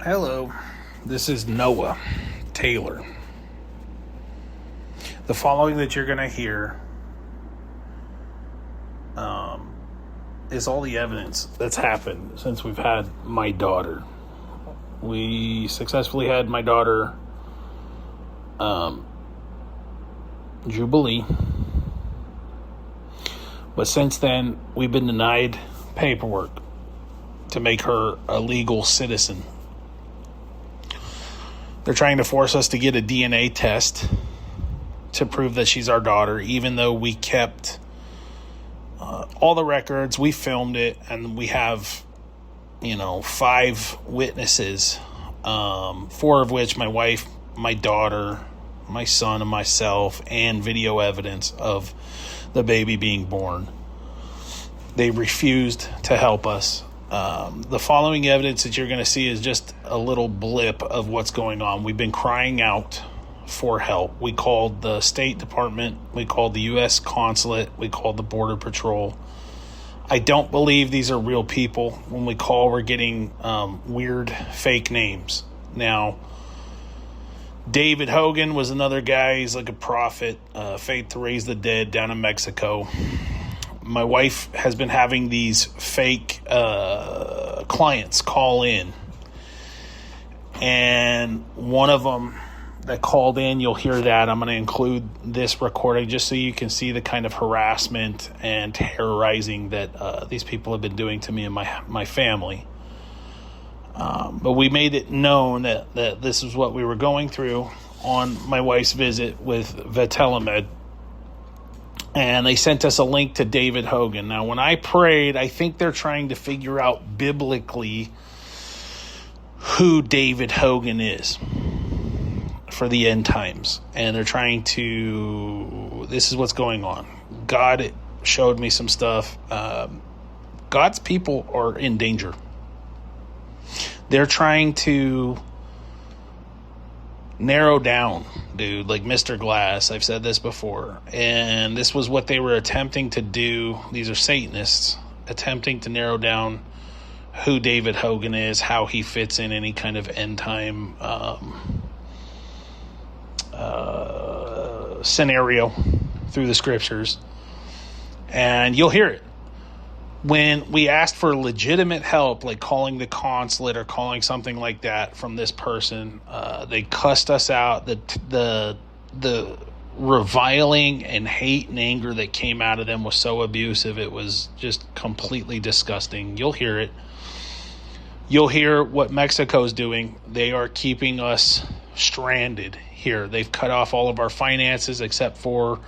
Hello, this is Noah Taylor. The following that you're going to hear is all the evidence that's happened since we've had my daughter. We successfully had my daughter, Jubilee, but since then we've been denied paperwork to make her a legal citizen. They're trying to force us to get a DNA test to prove that she's our daughter, even though we kept all the records, we filmed it, and we have, 5 witnesses, 4 of which my wife, my daughter, my son, and myself, and video evidence of the baby being born. They refused to help us. The following evidence that you're going to see is just a little blip of what's going on. We've been crying out for help. We called the State Department. We called the U.S. Consulate. We called the Border Patrol. I don't believe these are real people. When we call, we're getting weird fake names. Now, David Hogan was another guy. He's like a prophet, faith to raise the dead down in Mexico. My wife has been having these fake clients call in. And one of them that called in, you'll hear that. I'm going to include this recording just so you can see the kind of harassment and terrorizing that these people have been doing to me and my family. But we made it known that this is what we were going through on my wife's visit with Vetelamed. And they sent us a link to David Hogan. Now, when I prayed, I think they're trying to figure out biblically who David Hogan is for the end times. And they're trying to, this is what's going on. God showed me some stuff. God's people are in danger. They're trying to narrow down, dude, like Mr. Glass. I've said this before, and this was what they were attempting to do. These are Satanists attempting to narrow down who David Hogan is, how he fits in any kind of end time scenario through the scriptures. And you'll hear it. When we asked for legitimate help, like calling the consulate or calling something like that from this person, they cussed us out. The reviling and hate and anger that came out of them was so abusive. It was just completely disgusting. You'll hear it. You'll hear what Mexico's doing. They are keeping us stranded here. They've cut off all of our finances except for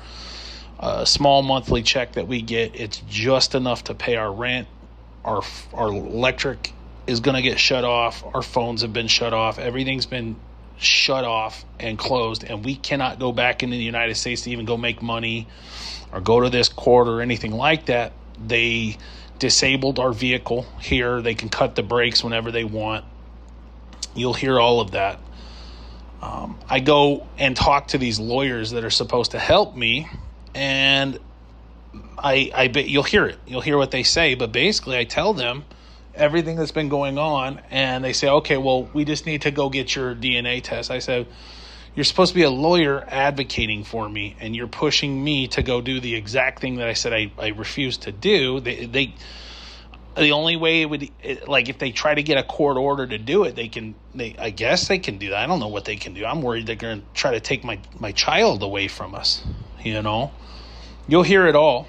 a small monthly check that we get. It's just enough to pay our rent. Our electric is going to get shut off. Our phones have been shut off. Everything's been shut off and closed, and we cannot go back into the United States to even go make money or go to this court or anything like that. They disabled our vehicle here. They can cut the brakes whenever they want. You'll hear all of that. I go and talk to these lawyers that are supposed to help me, and I bet you'll hear it. You'll hear what they say. But basically, I tell them everything that's been going on, and they say, okay, well, we just need to go get your DNA test. I said, you're supposed to be a lawyer advocating for me, and you're pushing me to go do the exact thing that I said I refused to do. The only way it would, like, if they try to get a court order to do it, I guess they can do that. I don't know what they can do. I'm worried they're going to try to take my child away from us, You'll hear it all.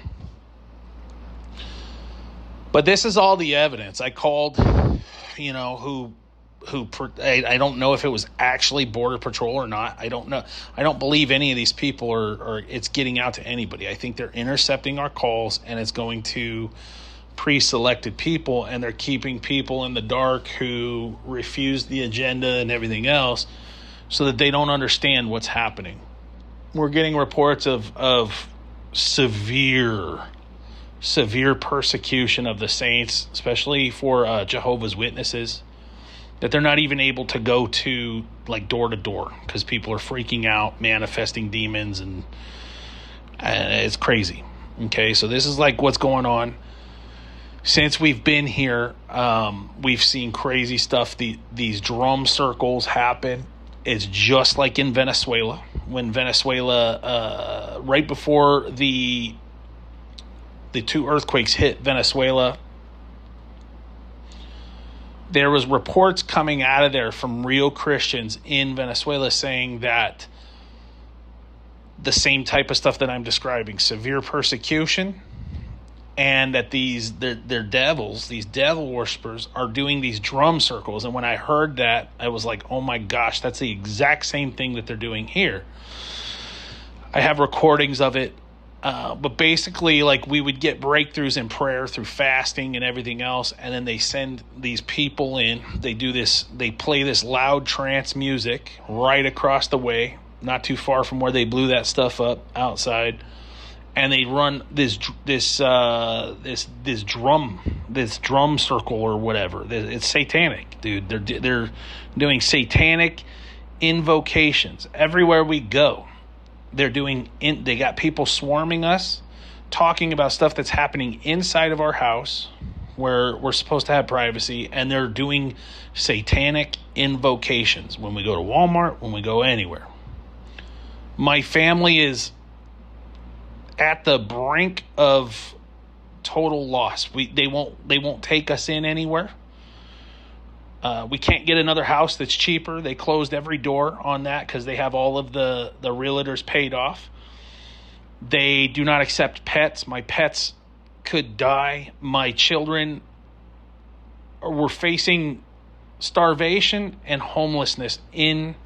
But this is all the evidence. I called, I don't know if it was actually Border Patrol or not. I don't know. I don't believe any of these people or it's getting out to anybody. I think they're intercepting our calls, and it's going to pre-selected people, and they're keeping people in the dark who refuse the agenda and everything else so that they don't understand what's happening. We're getting reports of severe persecution of the saints, especially for Jehovah's Witnesses, that they're not even able to go to, like, door to door because people are freaking out, manifesting demons, and it's crazy. Okay, so this is like what's going on. Since we've been here, we've seen crazy stuff. These drum circles happen. It's just like in Venezuela. When Venezuela, right before the two earthquakes hit Venezuela, there was reports coming out of there from real Christians in Venezuela saying that the same type of stuff that I'm describing, severe persecution, and that they're devils, these devil worshipers are doing these drum circles. And when I heard that, I was like, oh my gosh, that's the exact same thing that they're doing here. I have recordings of it. But basically, like, we would get breakthroughs in prayer through fasting and everything else. And then they send these people in, they play this loud trance music right across the way, not too far from where they blew that stuff up outside. And they run this drum circle or whatever. It's satanic, dude. They're doing satanic invocations everywhere we go. They got people swarming us, talking about stuff that's happening inside of our house where we're supposed to have privacy, and they're doing satanic invocations when we go to Walmart, when we go anywhere. My family is at the brink of total loss. They won't take us in anywhere. We can't get another house that's cheaper. They closed every door on that because they have all of the realtors paid off. They do not accept pets. My pets could die. My children were facing starvation and homelessness in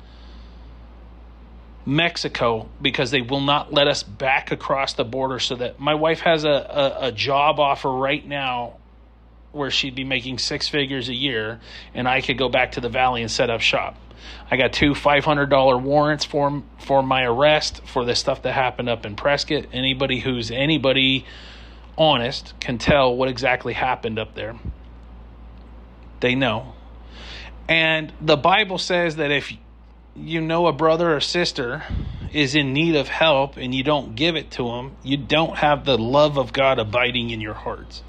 Mexico because they will not let us back across the border. So that my wife has a job offer right now where she'd be making 6 figures a year, and I could go back to the valley and set up shop. I got 2 $500 warrants for my arrest for the stuff that happened up in Prescott. Anybody honest can tell what exactly happened up there. They know. And the Bible says that if you know a brother or sister is in need of help and you don't give it to them, you don't have the love of God abiding in your hearts.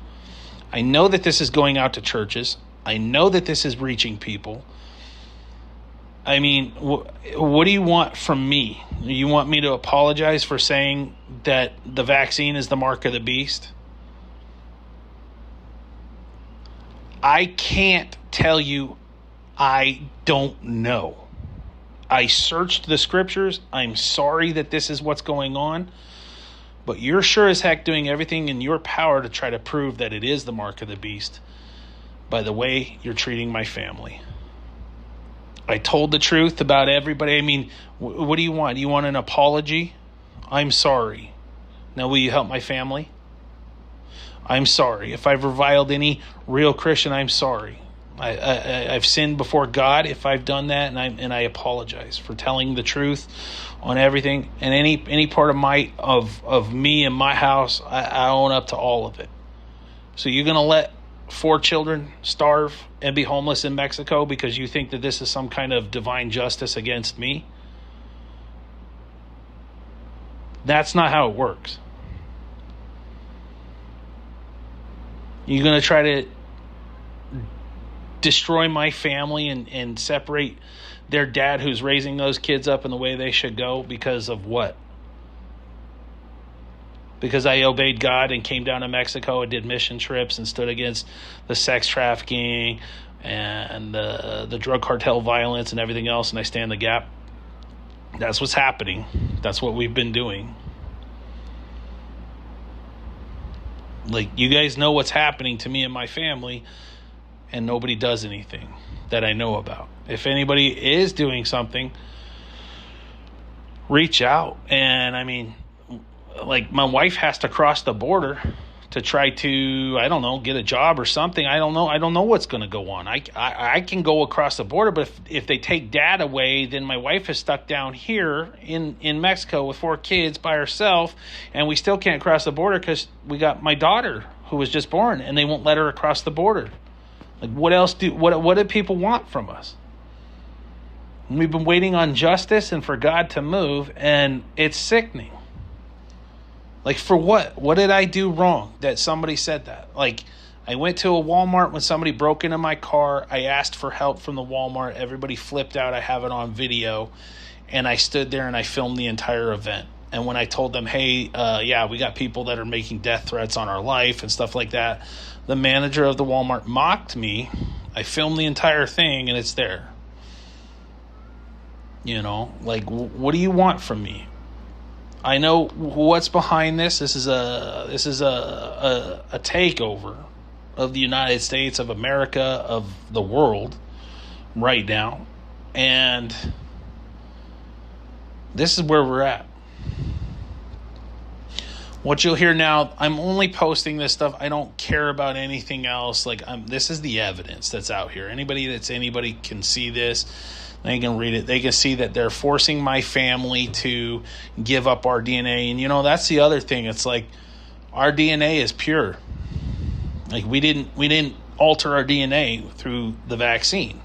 I know that this is going out to churches. I know that this is reaching people. I mean, what do you want from me? You want me to apologize for saying that the vaccine is the mark of the beast? I can't tell you I don't know. I searched the scriptures. I'm sorry that this is what's going on. But you're sure as heck doing everything in your power to try to prove that it is the mark of the beast by the way you're treating my family. I told the truth about everybody. I mean, what do you want? You want an apology? I'm sorry. Now, will you help my family? I'm sorry. If I've reviled any real Christian, I'm sorry. I've sinned before God if I've done that, and I apologize for telling the truth on everything. And any part of me and my house, I own up to all of it. So you're going to let 4 children starve and be homeless in Mexico because you think that this is some kind of divine justice against me? That's not how it works. You're going to try to destroy my family and separate their dad who's raising those kids up in the way they should go because of what? Because I obeyed God and came down to Mexico and did mission trips and stood against the sex trafficking and the drug cartel violence and everything else, and I stand the gap. That's what's happening. That's what we've been doing. Like, you guys know what's happening to me and my family, and nobody does anything that I know about. If anybody is doing something, reach out. And I mean, like, my wife has to cross the border to try to, I don't know, get a job or something. I don't know what's going to go on. I can go across the border, but if they take dad away, then my wife is stuck down here in Mexico with 4 kids by herself, and we still can't cross the border because we got my daughter who was just born, and they won't let her across the border. Like, what do people want from us? We've been waiting on justice and for God to move, and it's sickening. Like, for what? What did I do wrong that somebody said that? Like, I went to a Walmart when somebody broke into my car. I asked for help from the Walmart. Everybody flipped out. I have it on video. And I stood there and I filmed the entire event. And when I told them, hey, we got people that are making death threats on our life and stuff like that, the manager of the Walmart mocked me. I filmed the entire thing and it's there. What do you want from me? I know what's behind this. This is a takeover of the United States, of America, of the world right now. And this is where we're at. What you'll hear now, I'm only posting this stuff. I don't care about anything else. This is the evidence that's out here. Anybody can see this. They can read it. They can see that they're forcing my family to give up our DNA. And that's the other thing. It's like our DNA is pure. Like we didn't alter our DNA through the vaccine.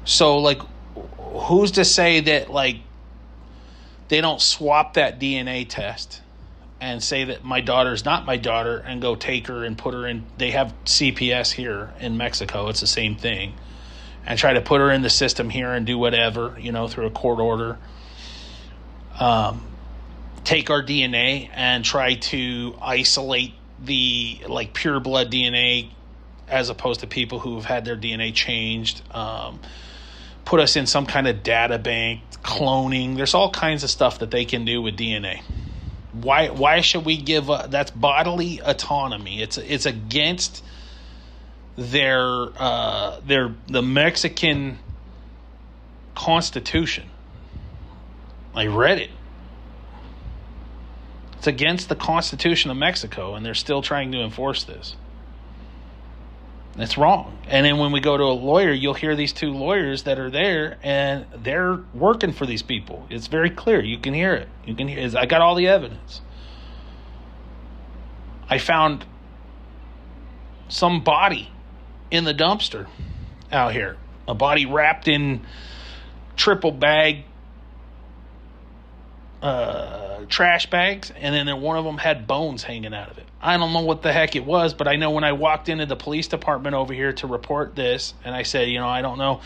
So who's to say that they don't swap that DNA test and say that my daughter's not my daughter and go take her and put her in? They have CPS here in Mexico. It's the same thing. And try to put her in the system here and do whatever, through a court order. Take our DNA and try to isolate the pure blood DNA as opposed to people who have had their DNA changed. Put us in some kind of data bank, cloning. There's all kinds of stuff that they can do with DNA. Why should we give that's bodily autonomy? It's against the Mexican Constitution. I read it. It's against the Constitution of Mexico, and they're still trying to enforce this. It's wrong. And then when we go to a lawyer, you'll hear these two lawyers that are there, and they're working for these people. It's very clear. You can hear it. I got all the evidence. I found some body in the dumpster out here. A body wrapped in triple bag trash bags, and then one of them had bones hanging out of it. I don't know what the heck it was, but I know when I walked into the police department over here to report this, and I said, I don't know.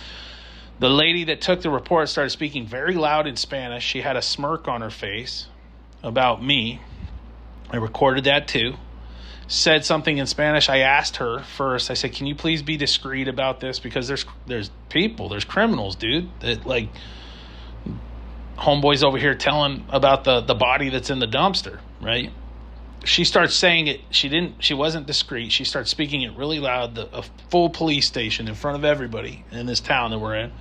The lady that took the report started speaking very loud in Spanish. She had a smirk on her face about me. I recorded that too. Said something in Spanish. I asked her first. I said, "Can you please be discreet about this? Because there's criminals, dude. That homeboy's over here telling about the body that's in the dumpster, right?" She starts saying it. She wasn't discreet. She starts speaking it really loud. A full police station in front of everybody in this town that we're in,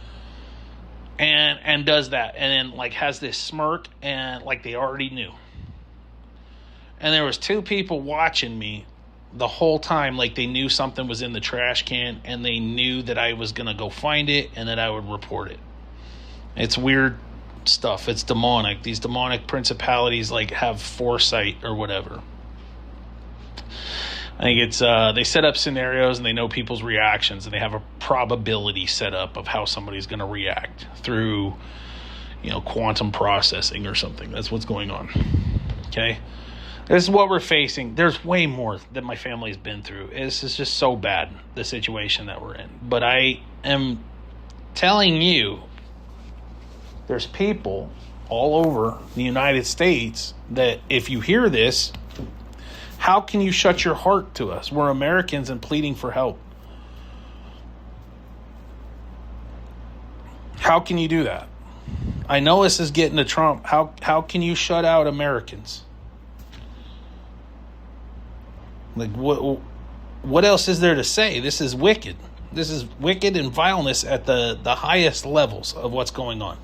and does that, and then has this smirk and they already knew. And there was two people watching me the whole time, they knew something was in the trash can, and they knew that I was going to go find it and that I would report it. It's weird stuff. It's demonic. These demonic principalities have foresight or whatever. I think it's they set up scenarios and they know people's reactions, and they have a probability set up of how somebody's going to react through quantum processing or something. That's what's going on. Okay? This is what we're facing. There's way more that my family's been through. This is just so bad, the situation that we're in. But I am telling you, there's people all over the United States that if you hear this, how can you shut your heart to us? We're Americans and pleading for help. How can you do that? I know this is getting to Trump. How can you shut out Americans? What else is there to say? This is wicked. This is wicked and vileness at the highest levels of what's going on.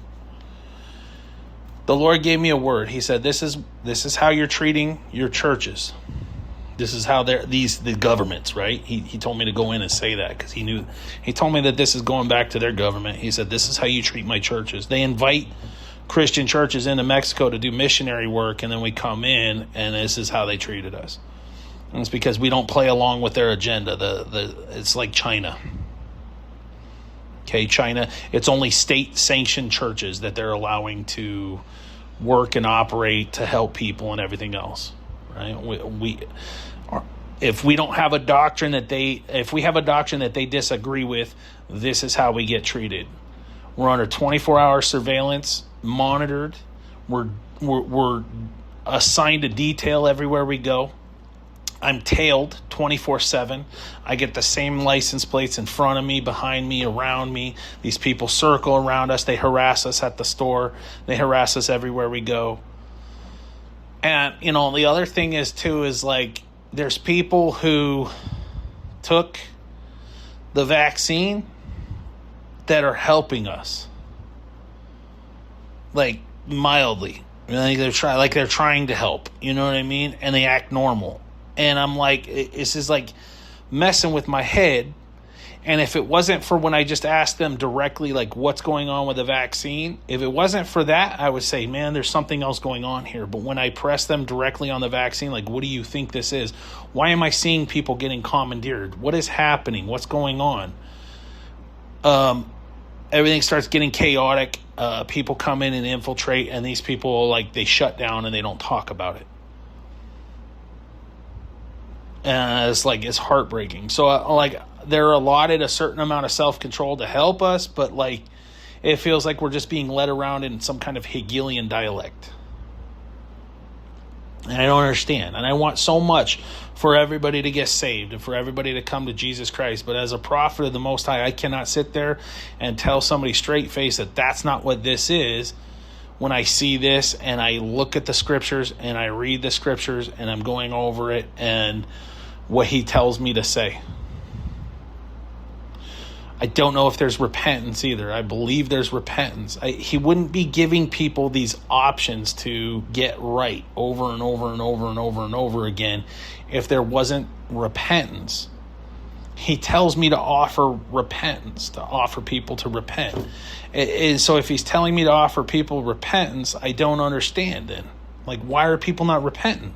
The Lord gave me a word. He said, this is how you're treating your churches. This is how the governments, right? He told me to go in and say that because he told me that this is going back to their government. He said, this is how you treat my churches. They invite Christian churches into Mexico to do missionary work, and then we come in, and this is how they treated us. And it's because we don't play along with their agenda. It's like China. Okay, China, it's only state-sanctioned churches that they're allowing to work and operate to help people and everything else, right? If we don't have a doctrine if we have a doctrine that they disagree with, this is how we get treated. We're under 24-hour surveillance, monitored. We're assigned a detail everywhere we go. I'm tailed 24/7. I get the same license plates in front of me, behind me, around me. These people circle around us. They harass us at the store. They harass us everywhere we go. And, the other thing is, too, is like there's people who took the vaccine that are helping us. Like, mildly. They're trying to help. You know what I mean? And they act normal. And I'm like, this is like messing with my head. And if it wasn't for when I just asked them directly, like, what's going on with the vaccine, if it wasn't for that, I would say, man, there's something else going on here. But when I press them directly on the vaccine, like, what do you think this is? Why am I seeing people getting commandeered? What is happening? What's going on? Everything starts getting chaotic. People come in and infiltrate, and these people, like, they shut down and they don't talk about it. It's heartbreaking. So they're allotted a certain amount of self-control to help us, but it feels like we're just being led around in some kind of Hegelian dialect. And I don't understand. And I want so much for everybody to get saved and for everybody to come to Jesus Christ. But as a prophet of the Most High, I cannot sit there and tell somebody straight face that that's not what this is. When I see this and I look at the scriptures and I read the scriptures and I'm going over it and what he tells me to say. I don't know if there's repentance either. I believe there's repentance. He wouldn't be giving people these options to get right over and over and over and over and over again if there wasn't repentance. He tells me to offer repentance, to offer people to repent. And so if he's telling me to offer people repentance, I don't understand then. Like, why are people not repentant?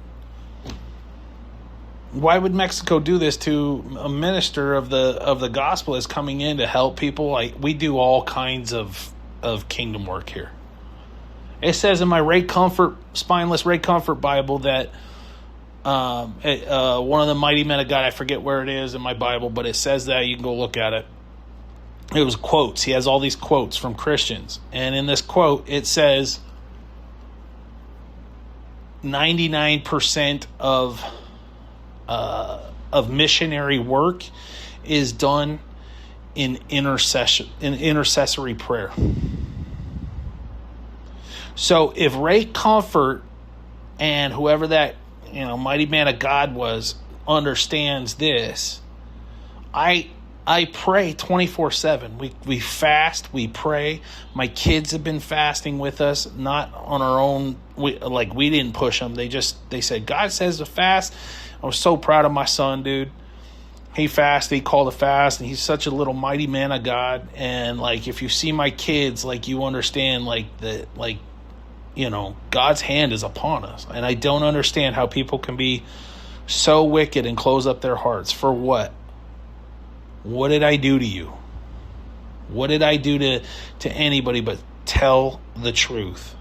Why would Mexico do this to a minister of the gospel that's coming in to help people? We do all kinds of kingdom work here. It says in my spineless Ray Comfort Bible that one of the mighty men of God, I forget where it is in my Bible, but it says that. You can go look at it. It was quotes. He has all these quotes from Christians. And in this quote, it says 99% of missionary work is done in intercessory prayer. So if Ray Comfort and whoever that mighty man of God was understands this, I pray 24/7. We fast, we pray. My kids have been fasting with us, not on our own. We didn't push them. They said God says to fast. I was so proud of my son, dude. He fasted. He called a fast, and he's such a little mighty man of God. And if you see my kids, you understand, God's hand is upon us. And I don't understand how people can be so wicked and close up their hearts. For what? What did I do to you? What did I do to anybody but tell the truth?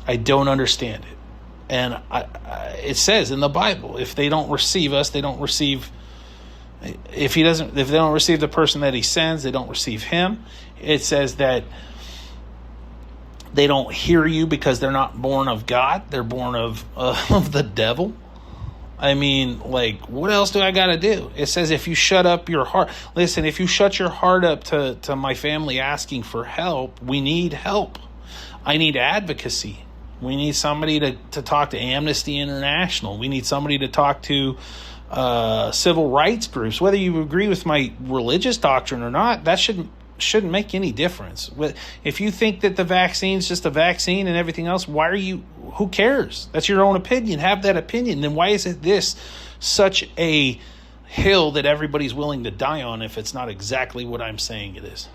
I don't understand it. And it says in the Bible, if they don't receive us, they don't receive. If they don't receive the person that he sends, they don't receive him. It says that they don't hear you because they're not born of God. They're born of the devil. I mean, what else do I got to do? It says if you shut up your heart. Listen, if you shut your heart up to my family asking for help, we need help. I need advocacy. We need somebody to talk to Amnesty International. We need somebody to talk to civil rights groups. Whether you agree with my religious doctrine or not, that shouldn't make any difference. If you think that the vaccine's just a vaccine and everything else, who cares? That's your own opinion. Have that opinion. Then why is it this such a hill that everybody's willing to die on if it's not exactly what I'm saying it is?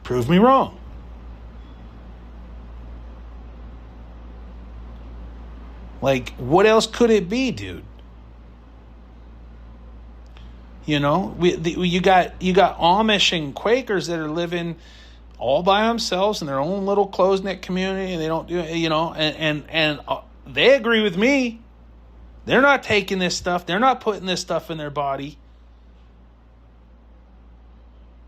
Prove me wrong. What else could it be, dude? You got Amish and Quakers that are living all by themselves in their own little closed-knit community, and they don't do and they agree with me. They're not taking this stuff. They're not putting this stuff in their body.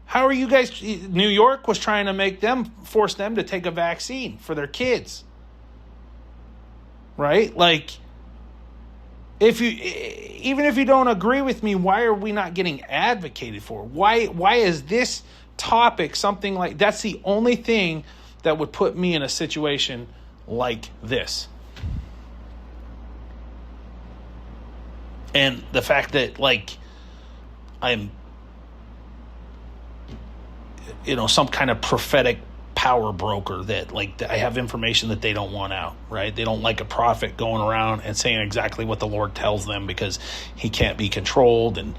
How are you guys? New York was trying to force them to take a vaccine for their kids. Right? Like, even if you don't agree with me, why are we not getting advocated for? Why is this topic something like, that's the only thing that would put me in a situation like this? And the fact that, like, I'm, some kind of prophetic power broker that, like, I have information that they don't want out, right? They don't like a prophet going around and saying exactly what the Lord tells them because he can't be controlled, and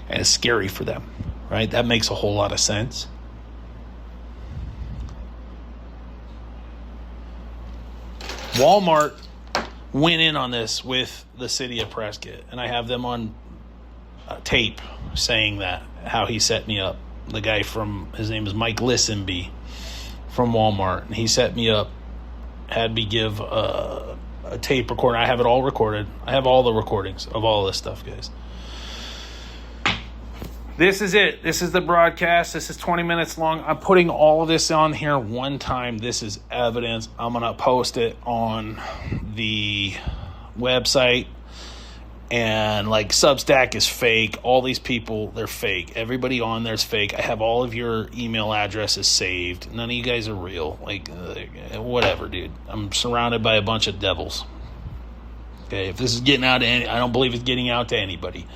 it's scary for them, right? That makes a whole lot of sense. Walmart went in on this with the city of Prescott, and I have them on tape saying that, how he set me up. The guy his name is Mike Listenby from Walmart, and he set me up, had me give a tape recorder. I have it all recorded. I have all the recordings of all this stuff, guys. This is it. This is the broadcast. This is 20 minutes long. I'm putting all of this on here one time. This is evidence. I'm going to post it on the website. And, like, Substack is fake. All these people, they're fake. Everybody on there's fake. I have all of your email addresses saved. None of you guys are real. Like, whatever, dude. I'm surrounded by a bunch of devils. Okay, if this is getting out to I don't believe it's getting out to anybody.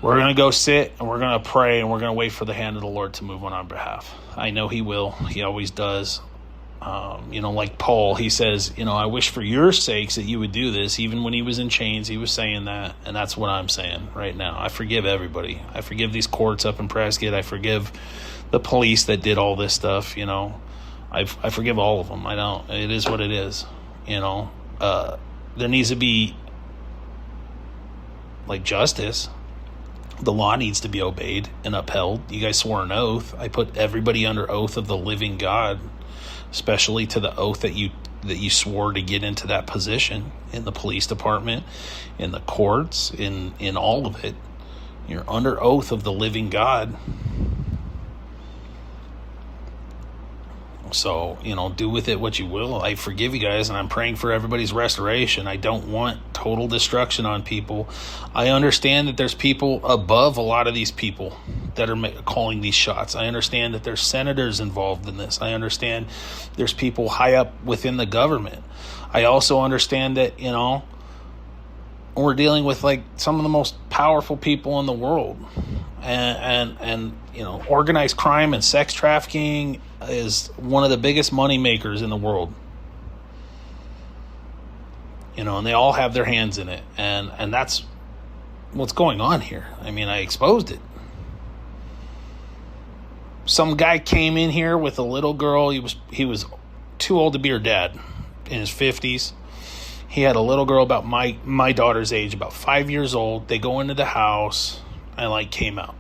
We're going to go sit, and we're going to pray, and we're going to wait for the hand of the Lord to move on our behalf. I know he will. He always does. Like Paul, he says, I wish for your sakes that you would do this. Even when he was in chains, he was saying that. And that's what I'm saying right now. I forgive everybody. I forgive these courts up in Prescott. I forgive the police that did all this stuff. I forgive all of them. It is what it is. There needs to be, like, justice. The law needs to be obeyed and upheld. You guys swore an oath. I put everybody under oath of the living God, especially to the oath that you swore to get into that position in the police department, in the courts, in all of it. You're under oath of the living God. So, do with it what you will. I forgive you guys, and I'm praying for everybody's restoration. I don't want total destruction on people. I understand that there's people above a lot of these people that are calling these shots. I understand that there's senators involved in this. I understand there's people high up within the government. I also understand that, we're dealing with, like, some of the most powerful people in the world. And organized crime and sex trafficking is one of the biggest money makers in the world. And they all have their hands in it. And that's what's going on here. I mean, I exposed it. Some guy came in here with a little girl. He was too old to be her dad, in his 50s. He had a little girl about my daughter's age, about 5 years old. They go into the house and, like, came out.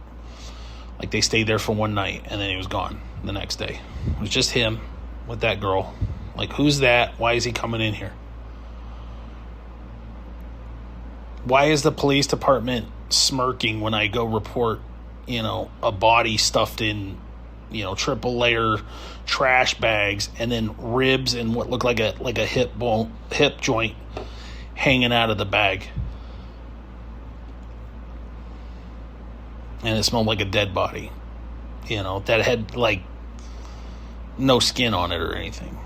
Like, they stayed there for one night, and then he was gone the next day. It was just him with that girl. Like, who's that? Why is he coming in here? Why is the police department smirking when I go report, a body stuffed in, triple layer trash bags, and then ribs and what looked like a hip joint hanging out of the bag? And it smelled like a dead body, that had, like, no skin on it or anything,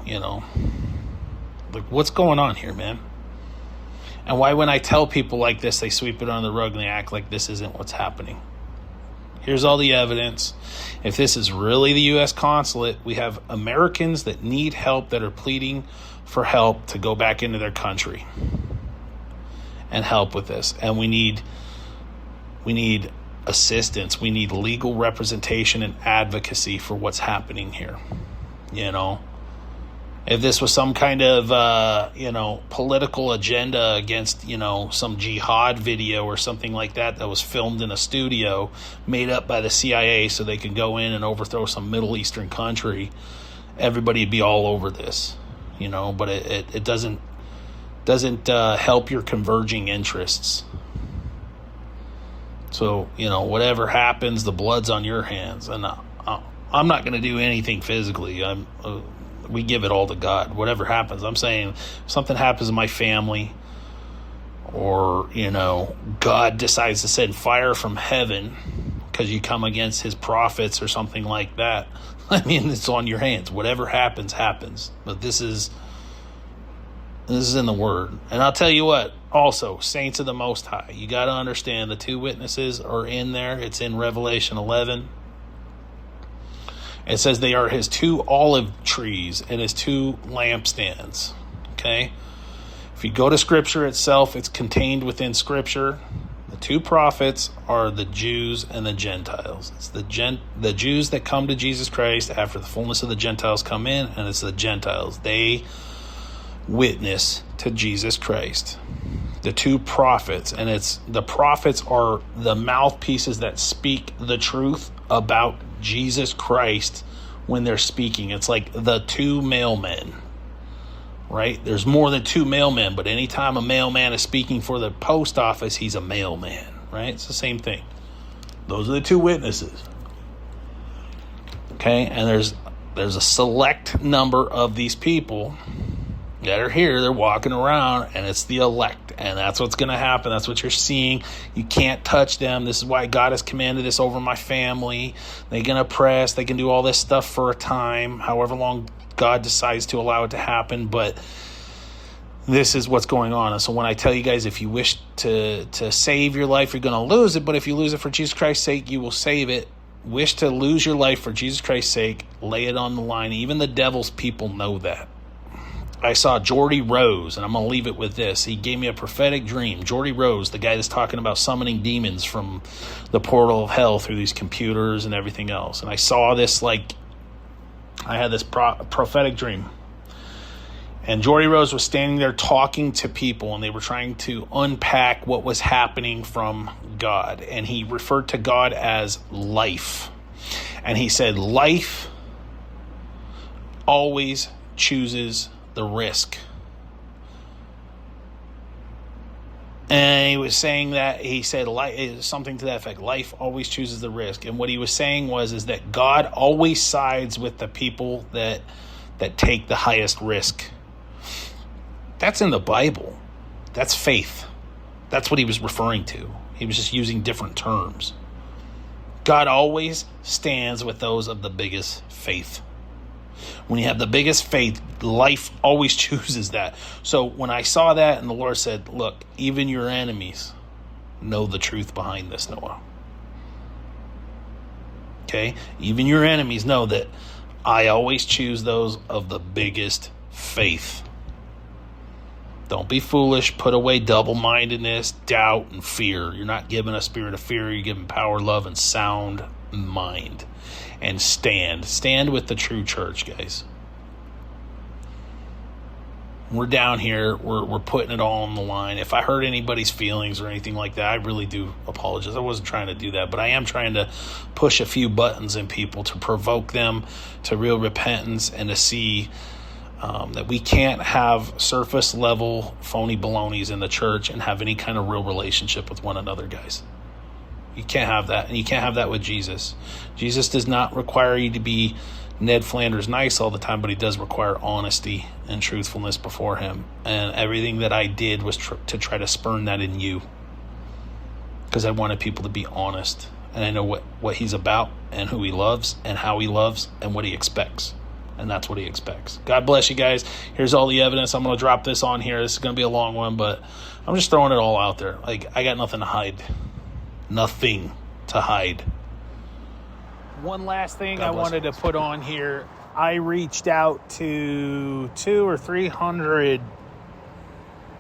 Like, what's going on here, man? And why, when I tell people like this, they sweep it under the rug and they act like this isn't what's happening? Here's all the evidence. If this is really the U.S. consulate, we have Americans that need help, that are pleading for help to go back into their country and help with this. And we need assistance. We need legal representation and advocacy for what's happening here. If this was some kind of political agenda against some jihad video or something like that was filmed in a studio made up by the CIA so they could go in and overthrow some Middle Eastern country, everybody would be all over this. But it doesn't help your converging interests. So, whatever happens, the blood's on your hands. And I'm not going to do anything physically. We give it all to God. Whatever happens, I'm saying if something happens to my family, or, God decides to send fire from heaven because you come against his prophets or something like that, I mean, it's on your hands. Whatever happens, happens. But this is in the Word. And I'll tell you what, also, saints of the Most High, you got to understand the two witnesses are in there. It's in Revelation 11. It says they are his two olive trees and his two lampstands. Okay? If you go to Scripture itself, it's contained within Scripture. The two prophets are the Jews and the Gentiles. It's the Jews that come to Jesus Christ after the fullness of the Gentiles come in, and it's the Gentiles. They witness to Jesus Christ. The two prophets, and the prophets are the mouthpieces that speak the truth about Jesus Christ when they're speaking. It's like the two mailmen, right? There's more than two mailmen, but anytime a mailman is speaking for the post office, he's a mailman, right? It's the same thing. Those are the two witnesses. Okay, and there's a select number of these people that are here. They're walking around, and it's the elect, and that's what's going to happen. That's what you're seeing. You can't touch them. This is why God has commanded this over my family. They can oppress. They can do all this stuff for a time, however long God decides to allow it to happen. But this is what's going on. And so when I tell you guys, if you wish to save your life, you're going to lose it. But if you lose it for Jesus Christ's sake, you will save it. Wish to lose your life for Jesus Christ's sake, lay it on the line. Even the devil's people know that. I saw Jordy Rose, and I'm going to leave it with this. He gave me a prophetic dream. Jordy Rose, the guy that's talking about summoning demons from the portal of hell through these computers and everything else. And I saw this, I had this prophetic dream. And Jordy Rose was standing there talking to people, and they were trying to unpack what was happening from God. And he referred to God as life. And he said, life always chooses the risk. And he was saying that, he said something to that effect, life always chooses the risk. And what he was saying is that God always sides with the people that take the highest risk. That's in the Bible. That's faith. That's what he was referring to. He was just using different terms. God always stands with those of the biggest faith. When you have the biggest faith, life always chooses that. So when I saw that, and the Lord said, look, even your enemies know the truth behind this, Noah. Okay? Even your enemies know that I always choose those of the biggest faith. Don't be foolish. Put away double-mindedness, doubt, and fear. You're not given a spirit of fear. You're given power, love, and sound mind. And stand with the true church, guys. We're down here, we're putting it all on the line. If I hurt anybody's feelings or anything like that, I really do apologize. I wasn't trying to do that, but I am trying to push a few buttons in people to provoke them to real repentance and to see that we can't have surface level phony balonies in the church and have any kind of real relationship with one another, guys. You can't have that, and you can't have that with Jesus. Jesus does not require you to be Ned Flanders nice all the time, but he does require honesty and truthfulness before him. And everything that I did was to try to spurn that in you, because I wanted people to be honest, and I know what he's about and who he loves and how he loves and what he expects. And that's what he expects. God bless you guys. Here's all the evidence. I'm going to drop this on here. This is going to be a long one, but I'm just throwing it all out there. I got nothing to hide. Nothing to hide. One last thing I wanted to put on here. I reached out to 200 or 300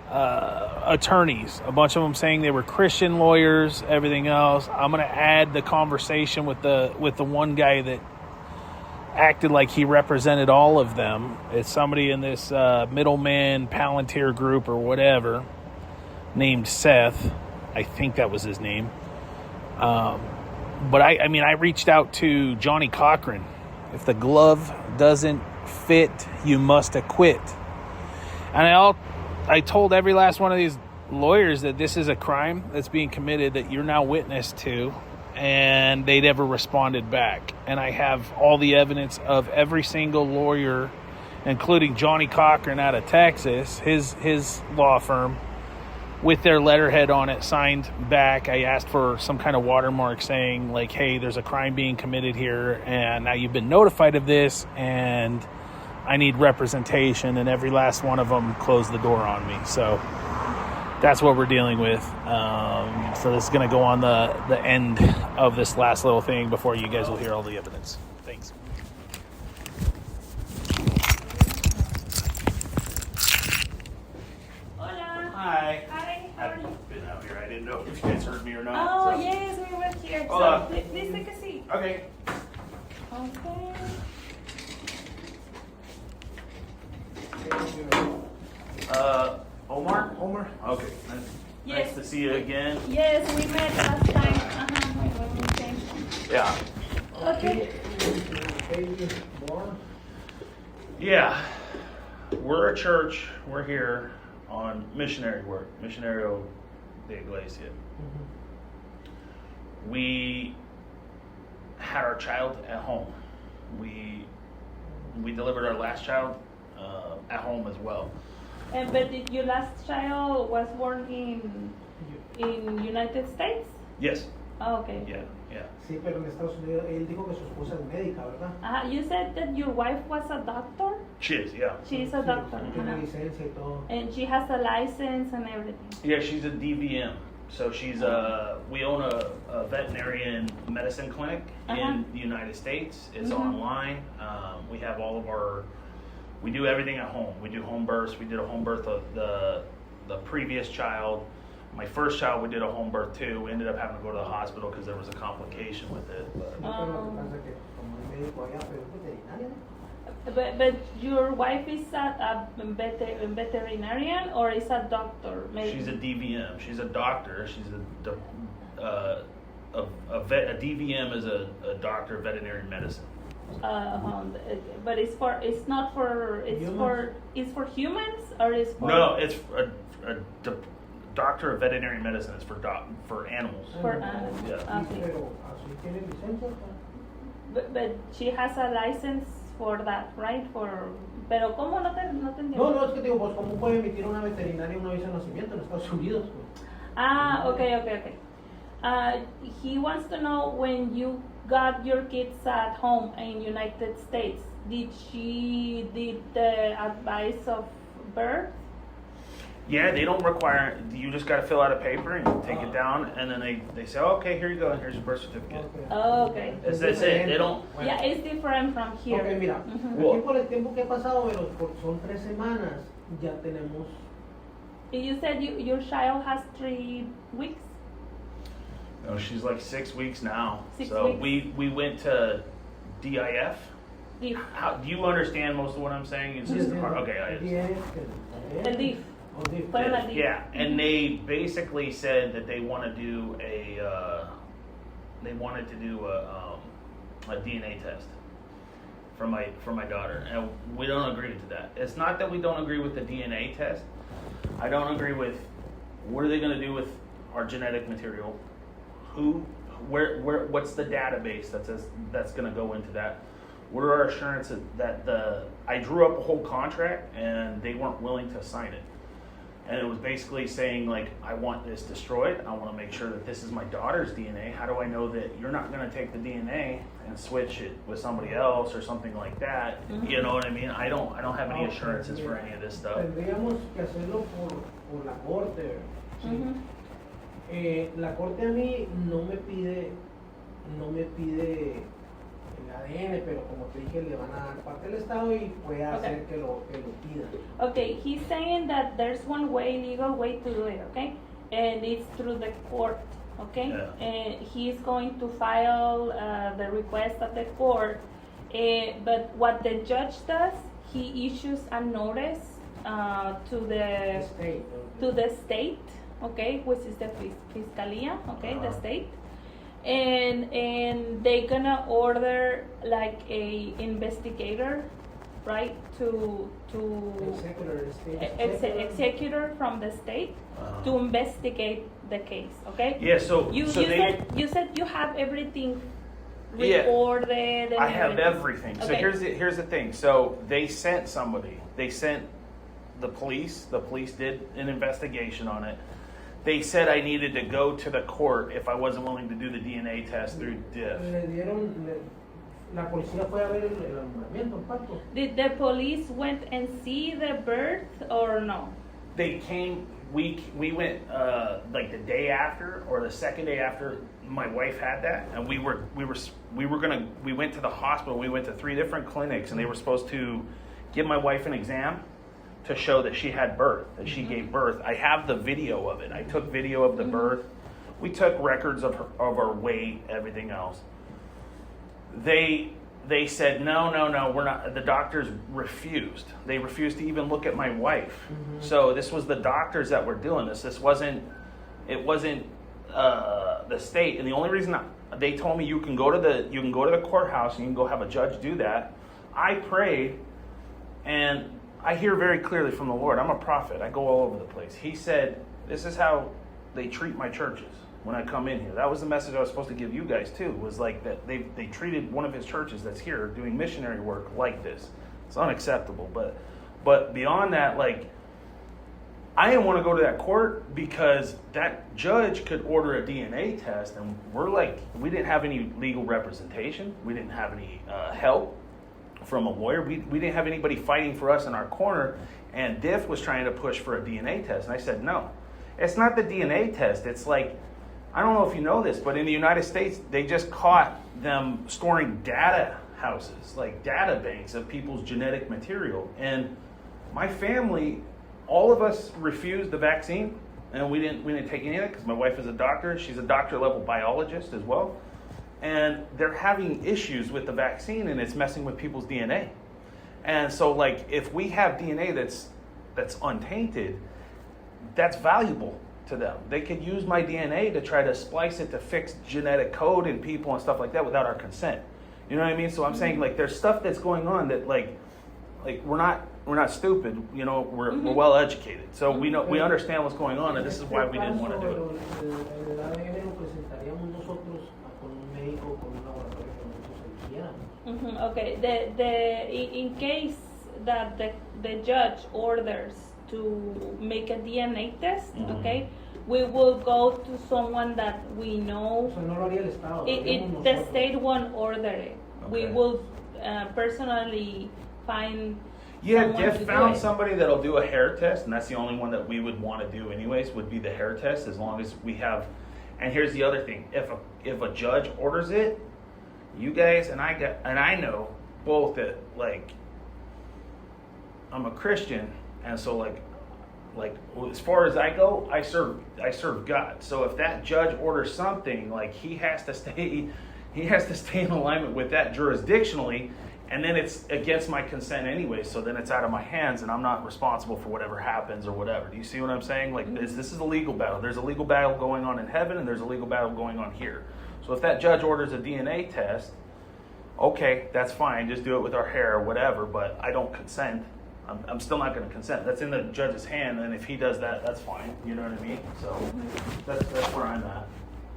attorneys. A bunch of them saying they were Christian lawyers, everything else. I'm going to add the conversation with the one guy that acted like he represented all of them. It's somebody in this middleman Palantir group or whatever named Seth. I think that was his name. But I reached out to Johnny Cochran. If the glove doesn't fit, you must acquit. And I told every last one of these lawyers that this is a crime that's being committed that you're now witness to, and they never responded back. And I have all the evidence of every single lawyer, including Johnny Cochran out of Texas, his law firm, with their letterhead on it signed back. I asked for some kind of watermark saying, like, hey, there's a crime being committed here, and now you've been notified of this, and I need representation. And every last one of them closed the door on me. So that's what we're dealing with. So this is going to go on the end of this last little thing before you guys will hear all the evidence. Thanks. Hola. Hi. Hi. How are you? I've been out here. I didn't know if you guys heard me or not. Oh, so. yes, we were here. Hola. So, please take a seat. Okay. Okay. Omar? Okay. Yes. Nice to see you again. Yes, we met last time. When we came. Yeah. Okay. Yeah. We're a church. We're here on missionary work. Missionario de Iglesia. Mm-hmm. We had our child at home. We delivered our last child at home as well. But your last child was born in United States? Yes. Oh, okay. Yeah. Sí, pero en Estados Unidos él dijo que su esposa es médica, ¿verdad? You said that your wife was a doctor? She is, yeah. She's a doctor. Tiene licencia y todo. And she has a license and everything. Yeah, she's a DVM. So she's we own a veterinarian medicine clinic in the United States. It's online. We have all of we do everything at home. We do home births. We did a home birth of the previous child. My first child, we did a home birth too. We ended up having to go to the hospital because there was a complication with it. But your wife is a veterinarian or is a doctor? Maybe? She's a DVM. She's a doctor. She's a DVM is a doctor of veterinary medicine. But it's for humans or is for No, it's a doctor of veterinary medicine. It's for animals. For animals. Yeah. Okay. But she has a license for that, right? Pero cómo no te entiendo. No, es que digo, pues cómo puede emitir una veterinaria una visa de nacimiento en Estados Unidos. Okay. He wants to know when you got your kids at home in United States, did the advice of birth? Yeah, they don't require. You just got to fill out a paper and you take it down, and then they say, oh, okay, here you go, and here's your birth certificate. Okay. That's it. They don't. Yeah, it's different from here. Okay, mira, aquí por el tiempo que he pasado, pero son 3 semanas, ya tenemos. You said your child has 3 weeks? No, she's like 6 weeks now. 6 so weeks. we went to DIF. DIF. How do you understand most of what I'm saying? It's just hard. Okay, The DIF. Yeah, and they basically said that they want to do a DNA test for my daughter, and we don't agree to that. It's not that we don't agree with the DNA test. I don't agree with what are they going to do with our genetic material. What's the database that's going to go into that? What are our assurances that I drew up a whole contract and they weren't willing to sign it. And it was basically saying, like, I want this destroyed. I want to make sure that this is my daughter's DNA. How do I know that you're not going to take the DNA and switch it with somebody else or something like that? You know what I mean? I don't have any assurances for any of this stuff. Tendríamos que hacerlo por la corte. La corte a mí no me pide el ADN, pero como te dije, le van a dar parte del Estado y puede hacer que lo pidan. Okay, he's saying that there's one legal way to do it, okay? And it's through the court, okay? Yeah. And he's going to file the request at the court. But what the judge does, he issues a notice to the state, okay, which is the Fiscalía, okay, the state. And they're gonna order like a investigator right, to executor from the state to investigate the case. Okay. Yeah. So you said you have everything recorded. And I have everything. So okay. here's the thing. So they sent somebody. They sent the police. The police did an investigation on it. They said I needed to go to the court if I wasn't willing to do the DNA test through DIF. Did the police went and see the birth or no? They came. We went like the day after or the second day after my wife had that, and we went to the hospital. We went to 3 different clinics, and they were supposed to give my wife an exam to show that she had birth, that she gave birth. I have the video of it. I took video of the birth. We took records of her weight, everything else. They said no, we're not. The doctors refused. They refused to even look at my wife. So this was the doctors that were doing this. It wasn't the state. And the only reason they told me you can go to the courthouse and you can go have a judge do that. I prayed, and I hear very clearly from the Lord. I'm a prophet. I go all over the place. He said, this is how they treat my churches when I come in here. That was the message I was supposed to give you guys too, was like that they treated one of his churches that's here doing missionary work like this. It's unacceptable. But beyond that, like, I didn't want to go to that court because that judge could order a DNA test, and we didn't have any legal representation. We didn't have any help from a lawyer. We didn't have anybody fighting for us in our corner, and DIF was trying to push for a DNA test. And I said, no, it's not the DNA test. It's like, I don't know if you know this, but in the United States, they just caught them storing data houses, like data banks of people's genetic material. And my family, all of us refused the vaccine, and we didn't take any of it because my wife is a doctor. She's a doctor level biologist as well. And they're having issues with the vaccine, and it's messing with people's DNA. And so, like, if we have DNA that's untainted, that's valuable to them. They could use my DNA to try to splice it to fix genetic code in people and stuff like that without our consent. You know what I mean? So I'm saying, like, there's stuff that's going on that, like we're not stupid. You know, we're well educated. So we understand what's going on, and this is why we didn't want to do it. Okay. In case that the judge orders to make a DNA test, okay, we will go to someone that we know. The state won't order it. Okay. We will personally find. Yeah, DIF found somebody that'll do a hair test, and that's the only one that we would want to do anyways, would be the hair test, as long as we have. And here's the other thing: if a judge orders it, you guys and I know both that, like, I'm a Christian, and so like as far as I go, I serve God. So if that judge orders something, like, he has to stay in alignment with that jurisdictionally, and then it's against my consent anyway. So then it's out of my hands, and I'm not responsible for whatever happens or whatever. Do you see what I'm saying? Like, this is a legal battle. There's a legal battle going on in heaven, and there's a legal battle going on here. So if that judge orders a DNA test, okay, that's fine. Just do it with our hair or whatever. But I don't consent. I'm still not going to consent. That's in the judge's hand, and if he does that, that's fine. You know what I mean? So that's where I'm at.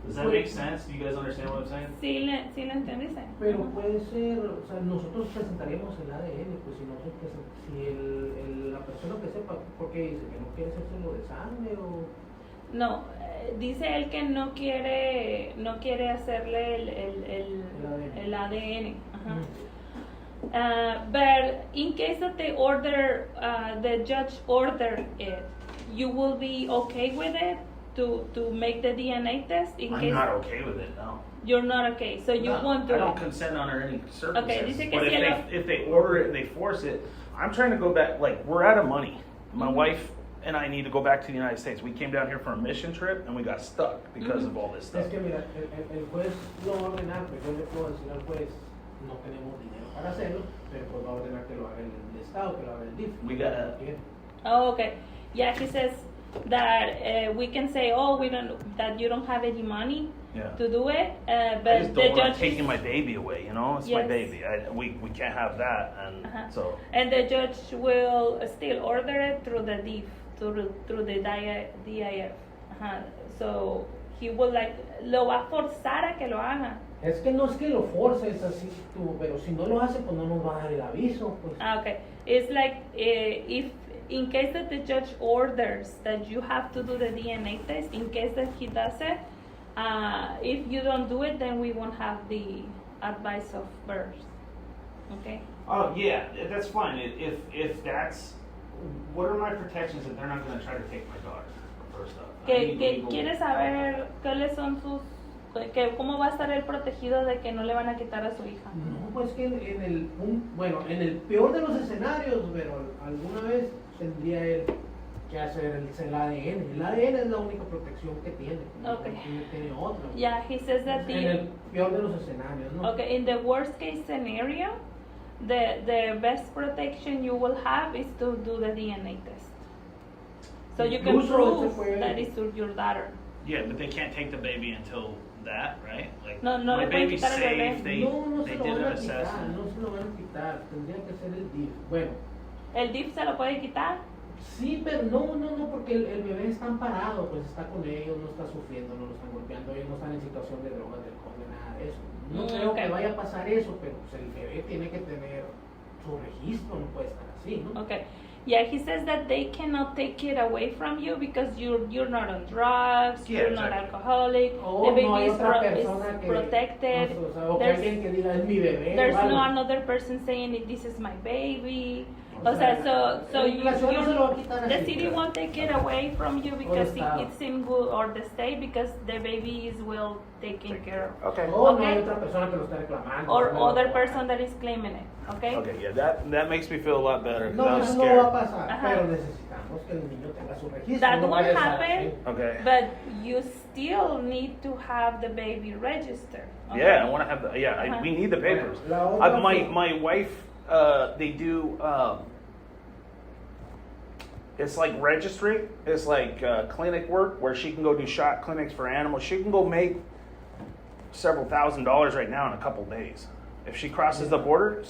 Does that make sense? Do you guys understand what I'm saying? Sí le entendiste. Pero puede ser, o sea, nosotros presentaríamos el ADN, pues si la persona que sepa, porque dice que no quiere hacérselo de sangre o... No, dice él que no quiere hacerle el ADN. But in case that they order, the judge order it, you will be okay with it to make the DNA test? I'm not okay with it, no. You're not okay, so you won't do it? I don't consent under any circumstances. Okay, but if they order it and they force it, I'm trying to go back, like, we're out of money. My wife and I need to go back to the United States. We came down here for a mission trip, and we got stuck because of all this stuff. Es que mira, el juez lo va a ordenar, pero yo le puedo decir al juez, no tenemos dinero para hacerlo, pero pues va a ordenar que lo haga el Estado, que lo haga el DIF. We got to... Oh, okay. Yeah, he says that we can say, that you don't have any money, to do it, I but just the don't want judge taking my baby away, you know? It's my Yes. baby. We can't have that, and so... and the judge will still order it through the DIF, through the DIF. So he will lo va a forzar a que lo haga. Es que no es que lo forces así tú, pero si no lo hace, pues no nos va a dar el aviso, pues. Okay. It's like if in case that the judge orders that you have to do the DNA test, in case that he does it, if you don't do it, then we won't have the advice of birth. Okay. Oh, yeah, that's fine. If that's... What are my protections that they're not going to try to take my daughter, first off? Que quiere saber cuáles son cómo va a estar él protegido de que no le van a quitar a su hija. No, pues que en el peor de los escenarios, pero alguna vez tendría él que hacer el ADN. El ADN es la única protección que tiene. Okay. No tiene otra. Yeah, he says that En el peor de los escenarios, ¿no? Okay, in the worst case scenario, the best protection you will have is to do the DNA test. So you can prove that it's your daughter. Yeah, but they can't take the baby until that, right? Like, No my le pueden baby's quitar el bebé. safe, they se lo did van an a quitar, assessment. no se lo van a quitar, tendría que ser el DIF. Bueno, ¿El DIF se lo puede quitar? sí, pero no, porque el bebé está amparado, pues está con ellos, no está sufriendo, no lo están golpeando, ellos no están en situación de drogas, de alcohol, de nada de eso. No creo okay. que vaya a pasar eso, pero pues el bebé tiene que tener su registro, no puede estar así, ¿no? Okay. Yeah, he says that they cannot take it away from you because you're not on drugs, Yeah, you're not exactly. alcoholic, O the no baby hay is, otra is persona que, protected. no sé, o sea, o que alguien que diga, es mi bebé. There's o algo. no another person saying this is my baby. O O sea, sea, so la inflación no se lo va a quitar the así, city pero- won't take it away from you because Estado. it's in good, or the state because the baby is well taken care of. Okay. O no Okay. hay otra persona que lo está reclamando. Or no, other person that is claiming it, okay? Okay, yeah, that makes me feel a lot better. 'Cause I No, was eso no scared. va a pasar, Ajá. pero necesitamos que el niño tenga su registro. That no won't vaya a estar happen, así. Okay. but you still need to have the baby registered. Okay? Yeah, I want to have the. Yeah, Uh-huh. we need the papers. La otra My wife, they do. It's like registry. It's like clinic work where she can go do shot clinics for animals. She can go make several $1,000s right now in a couple days if she crosses the border.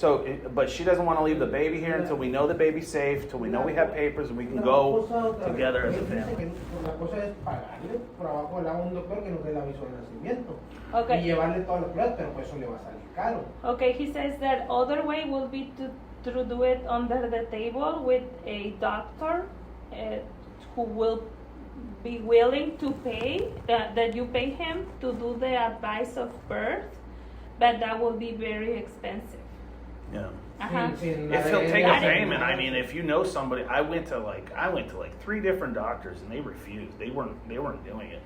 But she doesn't want to leave the baby here until we know the baby's safe, till we know we have papers, and we can go together as a family. La cosa es pagarle por abajo del agua a un doctor que nos dé el aviso de nacimiento. Okay. Y llevarle todas las pruebas, pero pues eso le va a salir caro. Okay, he says that other way will be to do it under the table with a doctor who will be willing to pay, that you pay him to do the advice of birth, but that will be very expensive. Yeah. Uh-huh. If he'll take a payment, I mean, if you know somebody, I went to like 3 different doctors and they refused. They weren't doing it.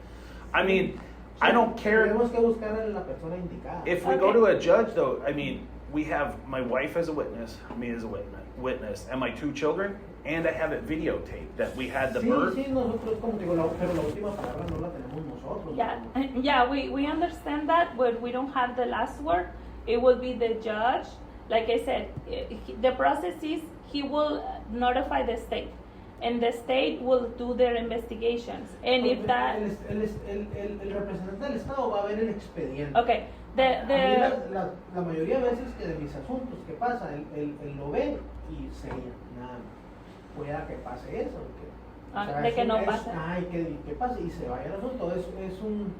I mean, I don't care. Tenemos que buscar a la persona indicada. If we go to a judge, though, I mean, we have my wife as a witness, me as a witness, and my 2 children, and I have it videotaped that we had the birth. Sí, nosotros, como digo, pero la última palabra no la tenemos nosotros. Yeah, we understand that, but we don't have the last word. It will be the judge. Like I said, the process is he will notify the state, and the state will do their investigations. And if that... El representante del Estado va a ver el expediente. Okay, A mí la mayoría de veces que de mis asuntos que pasa, él lo ve y sella, nada más. Pueda que pase eso. de que no pase. Ay, que pase y se vaya el asunto. Es un...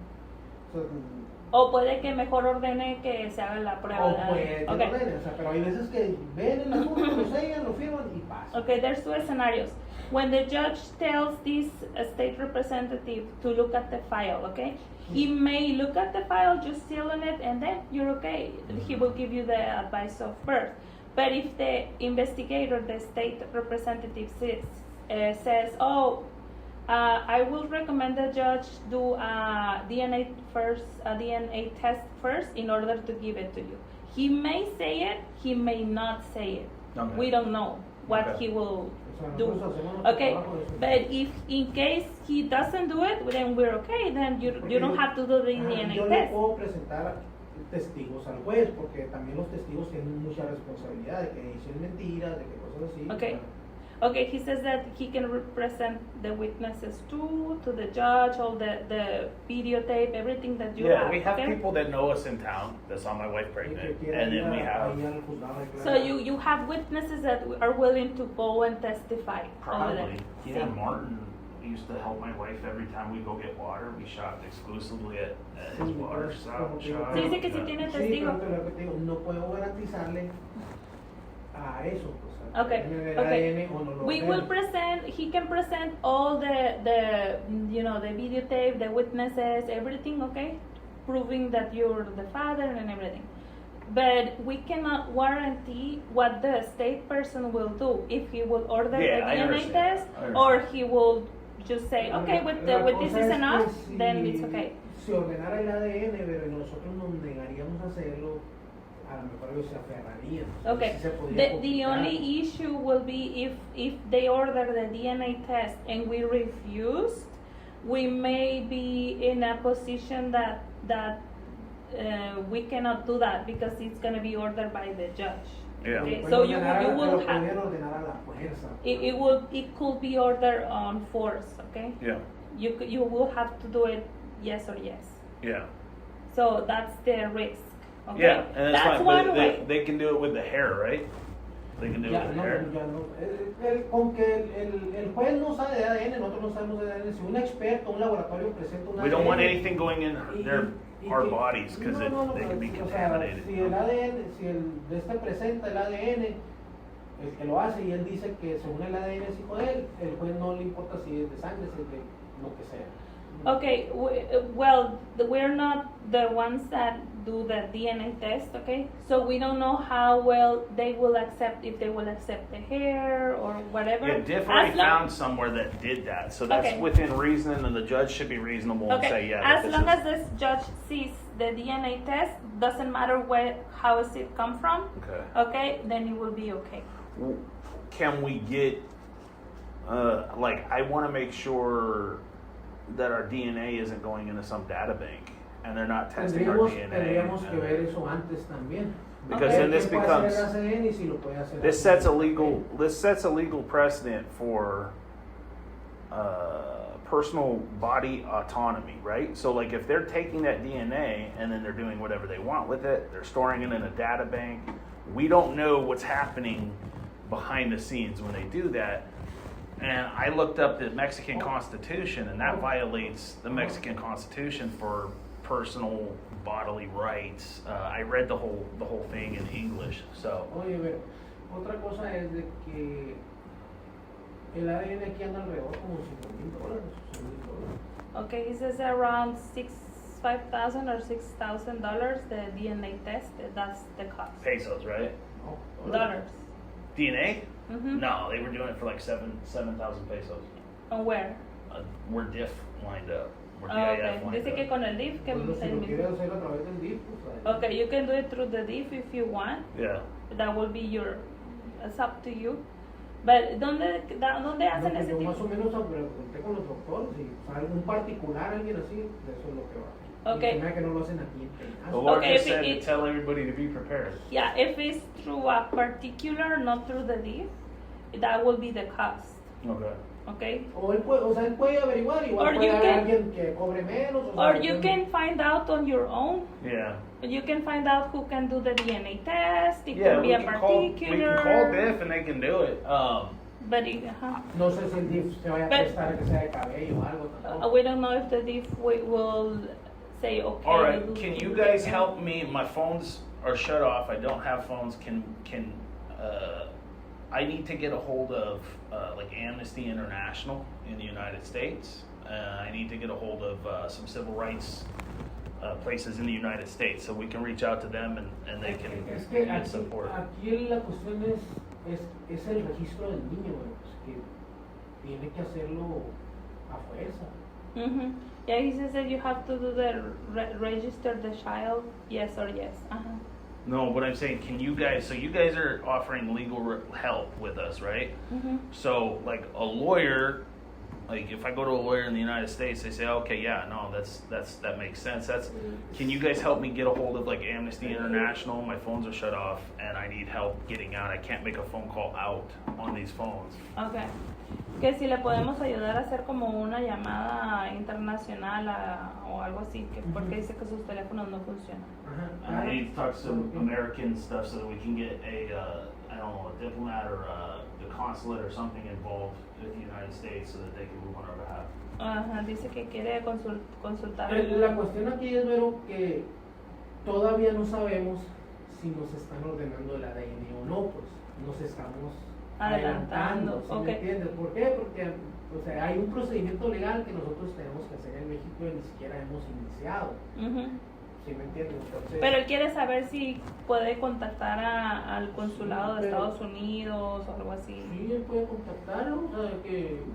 O puede que mejor ordene que se haga la prueba. O puede que Okay. ordene, o sea, pero hay veces que ven el asunto, lo sellan, lo firman y pasa. Okay, there's 2 scenarios. When the judge tells this state representative to look at the file, okay, he may look at the file, just seal on it, and then you're okay. He will give you the advice of birth. But if the investigator, the state representative says, I will recommend the judge do a DNA test first in order to give it to you. He may say it, he may not say it. Okay. We don't know what he will do. Okay, but if in case he doesn't do it, then we're okay. Then you don't have to do the DNA yo le test. puedo presentar testigos al juez, porque también los testigos tienen mucha responsabilidad de que dicen mentiras, de que cosas así. Okay. Okay, he says that he can represent the witnesses too, to the judge, all the videotape, everything that you have. Yeah, we have okay? people that know us in town that saw my wife pregnant, and then we have So you have witnesses that are willing to go and testify over probably. there. Yeah, Martin used to help my wife every time we go get water. We shop exclusively at his water shop. Sí, dice que si tiene testigo. No puedo garantizarle a eso. Okay, okay. We will present, he can present all the videotape, the witnesses, everything, okay? Proving that you're the father and everything. But we cannot guarantee what the state person will do, if he will order the DNA test or he will just say, okay, with this is enough, then it's okay. Si ordenara el ADN, pero nosotros nos negaríamos a hacerlo, a lo mejor ellos se aferrarían. Okay, the only issue will be if they order the DNA test and we refuse, we may be in a position that we cannot do that because it's going to be ordered by the judge. Yeah. Okay? So you will have it could be ordered on force. Okay. Yeah. You will have to do it yes or yes. Yeah. So that's the risk. Okay? Yeah, and that's fine. one But way. they can do it with the hair, right? They can do it with the hair. Con que el juez no sabe de ADN, nosotros no sabemos de ADN. Si un experto, un laboratorio presenta un ADN. We don't want anything going in our bodies because they can be contaminated. Si el ADN, si el de este presenta el ADN, el que lo hace y él dice que según el ADN es hijo de él, el juez no le importa si es de sangre, si es de lo que sea. Okay, well, we're not the ones that do the DNA test, okay? So we don't know how well they will accept, if they will accept the hair or whatever. Yeah, Diff already found somewhere that did that, so that's within reason, and the judge should be reasonable and say, yeah. As long as this judge sees the DNA test, doesn't matter how is it come from, okay, then it will be okay. Can we get, I want to make sure that our DNA isn't going into some data bank and they're not testing our DNA. Tendríamos que ver eso antes también. Because then this becomes this sets a legal precedent for personal body autonomy, right? So like if they're taking that DNA and then they're doing whatever they want with it, they're storing it in a data bank. We don't know what's happening behind the scenes when they do that. And I looked up the Mexican Constitution, and that violates the Mexican Constitution for personal bodily rights. I read the whole thing in English. So. Oye, pero otra cosa es de que el ADN aquí anda alrededor como $5,000. Okay, he says around $5,000 or $6,000 the DNA test. That's the cost. Pesos, right? Dollars. DNA? Mm-hmm. No, they were doing it for like 7,000 pesos. And where? We're DIF lined up. We're Okay. Dice que con el DIF que Okay, you can do it through the DIF if you want. Yeah. That will be it's up to you. But ¿dónde hacen ese tipo? Más o menos pregunté con los doctores y algún particular, alguien así, de eso es lo que va. Okay. Que no lo hacen aquí. The Lord just said to tell everybody to be prepared. Yeah, if it's through a particular, not through the DIF, that will be the cost. Okay. Okay. Él puede averiguar, igual puede haber alguien que cobre menos. Or you can find out on your own. Yeah. You can find out who can do the DNA test. It can be a particular. We can call DIF and they can do it. But no sé si el DIF se vaya a prestar que sea de cabello o algo tampoco. We don't know if the DIF will say okay. All right, can you guys help me? My phones are shut off. I don't have phones. I need to get a hold of like Amnesty International in the United States. I need to get a hold of some civil rights places in the United States so we can reach out to them and they can get support. Aquí la cuestión es el registro del niño, que tiene que hacerlo a fuerza. Mm-hmm. Yeah, he says that you have to do the register the child, yes or yes. No, but I'm saying, you guys are offering legal help with us, right? Mm-hmm. So, like, a lawyer Like if I go to a lawyer in the United States, they say, okay, yeah, no, that makes sense. Can you guys help me get a hold of like Amnesty International? My phones are shut off and I need help getting out. I can't make a phone call out on these phones. Okay. Que si le podemos ayudar a hacer como una llamada internacional o algo así, que porque dice que sus teléfonos no funcionan. I need to talk to some American stuff so that we can get I don't know, a diplomat or the consulate or something involved with the United States so that they can move on our behalf. Ajá, dice que quiere consultar. La cuestión aquí es, Vero, que todavía no sabemos si nos están ordenando el ADN o no, pues nos estamos adelantando, ¿sí me entiendes? ¿Por qué? Porque o sea, hay un procedimiento legal que nosotros tenemos que hacer en México y ni siquiera hemos iniciado. ¿Sí me entiendes? Entonces, pero él quiere saber si puede contactar al consulado de Estados Unidos o algo así. Sí, él puede contactarlo, o sea,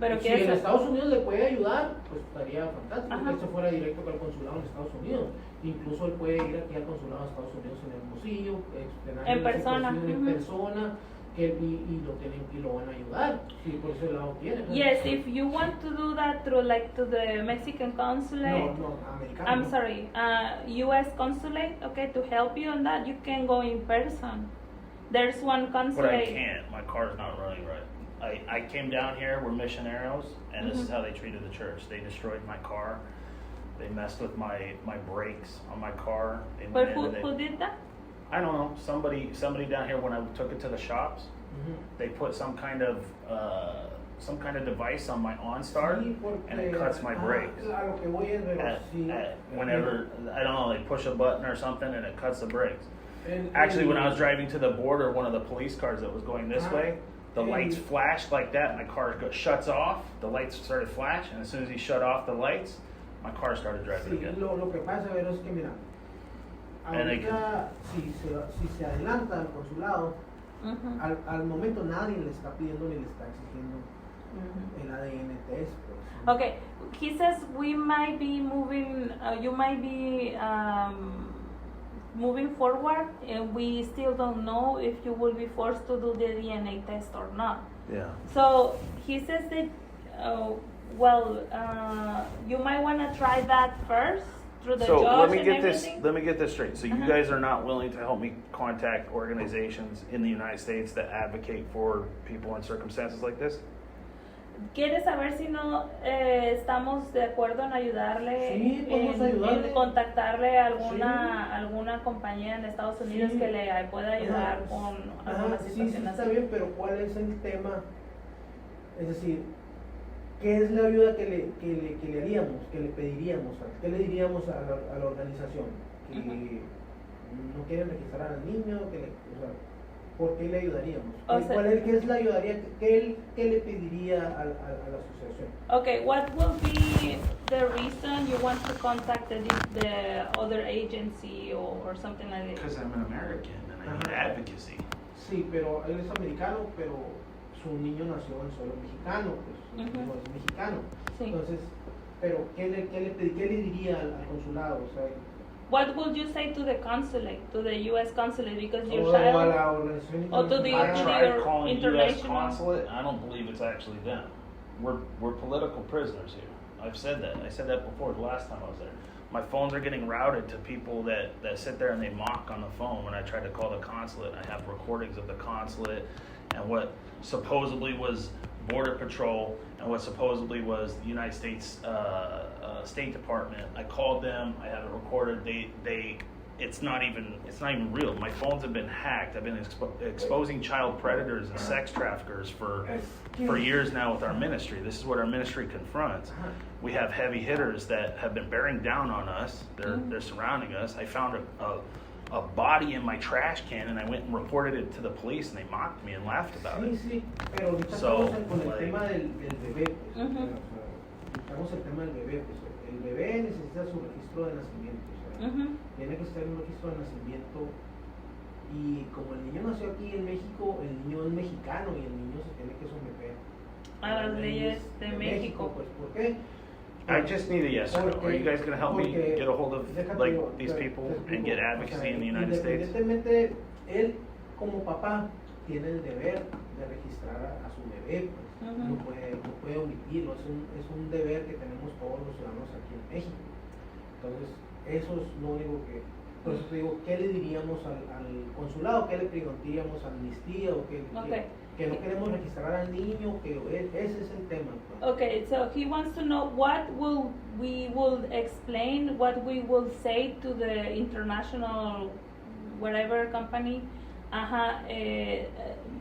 pero si en Estados Unidos le puede ayudar, pues estaría fantástico que él se fuera directo al consulado en Estados Unidos. Incluso él puede ir aquí al consulado de Estados Unidos en Hermosillo, explicar en persona, en persona, y lo van a ayudar. Sí, por ese lado quiere. Yes, if you want to do that through like to the Mexican consulate. No, americano. I'm sorry, U.S. consulate, okay, to help you on that, you can go in person. There's one consulate. But I can't. My car's not running right. I came down here. We're missionaries, and this is how they treated the church. They destroyed my car. They messed with my brakes on my car. But who did that? I don't know. Somebody down here when I took it to the shops, they put some kind of device on my OnStar, and it cuts my brakes. Whenever I don't know, they push a button or something, and it cuts the brakes. Actually, when I was driving to the border, one of the police cars that was going this way, the lights flashed like that. My car shuts off. The lights started flashing, and as soon as he shut off the lights, my car started driving again. Lo que pasa es que mira, ahorita si se adelanta al consulado, al momento nadie le está pidiendo ni le está exigiendo el ADN test. Pues. Okay, he says we might be moving, you might be moving forward, and we still don't know if you will be forced to do the DNA test or not. Yeah. So he says that, you might want to try that first through the judge let me and get everything. Let me get this straight. So you guys are not willing to help me contact organizations in the United States that advocate for people in circumstances like this? ¿Quiere saber si no estamos de acuerdo en ayudarle, sí, ayudarle. En contactarle a alguna compañía en Estados Unidos que le pueda ayudar con alguna situación sí, así? Está bien, pero ¿cuál es el tema? Es decir, ¿qué es la ayuda que le haríamos, que le pediríamos? ¿Qué le diríamos a la organización? Que no quieren registrar al niño, ¿por qué le ayudaríamos? ¿Qué es la ayudaría? ¿Qué le pediría a la asociación? Okay, what will be the reason you want to contact the other agency or something like that? Because I'm an American and I need advocacy. Sí, pero él es americano, pero su niño nació en suelo mexicano, pues su hijo es mexicano. Sí. Entonces, pero ¿qué le diría al consulado? O sea, what would you say to the consulate, to the U.S. consulate, because your child, or to the international U.S. consulate? I don't believe it's actually them. We're political prisoners here. I've said that. I said that before the last time I was there. My phones are getting routed to people that sit there and they mock on the phone when I tried to call the consulate. I have recordings of the consulate and what supposedly was Border Patrol and what supposedly was the United States State Department. I called them. I have it recorded. It's not even real. My phones have been hacked. I've been exposing child predators and sex traffickers for years now with our ministry. This is what our ministry confronts. We have heavy hitters that have been bearing down on us. They're surrounding us. I found a body in my trash can, and I went and reported it to the police, and they mocked me and laughed about it. Sí, pero ahorita estamos con el tema del bebé. Estamos el tema del bebé. Pues, el bebé necesita su registro de nacimiento. Tiene que estar en un registro de nacimiento. Y como el niño nació aquí en México, el niño es mexicano y el niño se tiene que someter a las leyes de México. Pues, ¿por qué? I just need a yes or no. Are you guys going to help me get a hold of these people and get advocacy in the United States? Independientemente, él como papá tiene el deber de registrar a su bebé, pues. No puede omitirlo, es un deber que tenemos todos los ciudadanos aquí en México. Entonces, eso es lo único que, por eso te digo, ¿qué le diríamos al consulado? ¿Qué le preguntaríamos a Amnistía? ¿O que no queremos registrar al niño? Que ese es el tema, pues. Okay, so he wants to know what we will explain, what we will say to the international whatever company,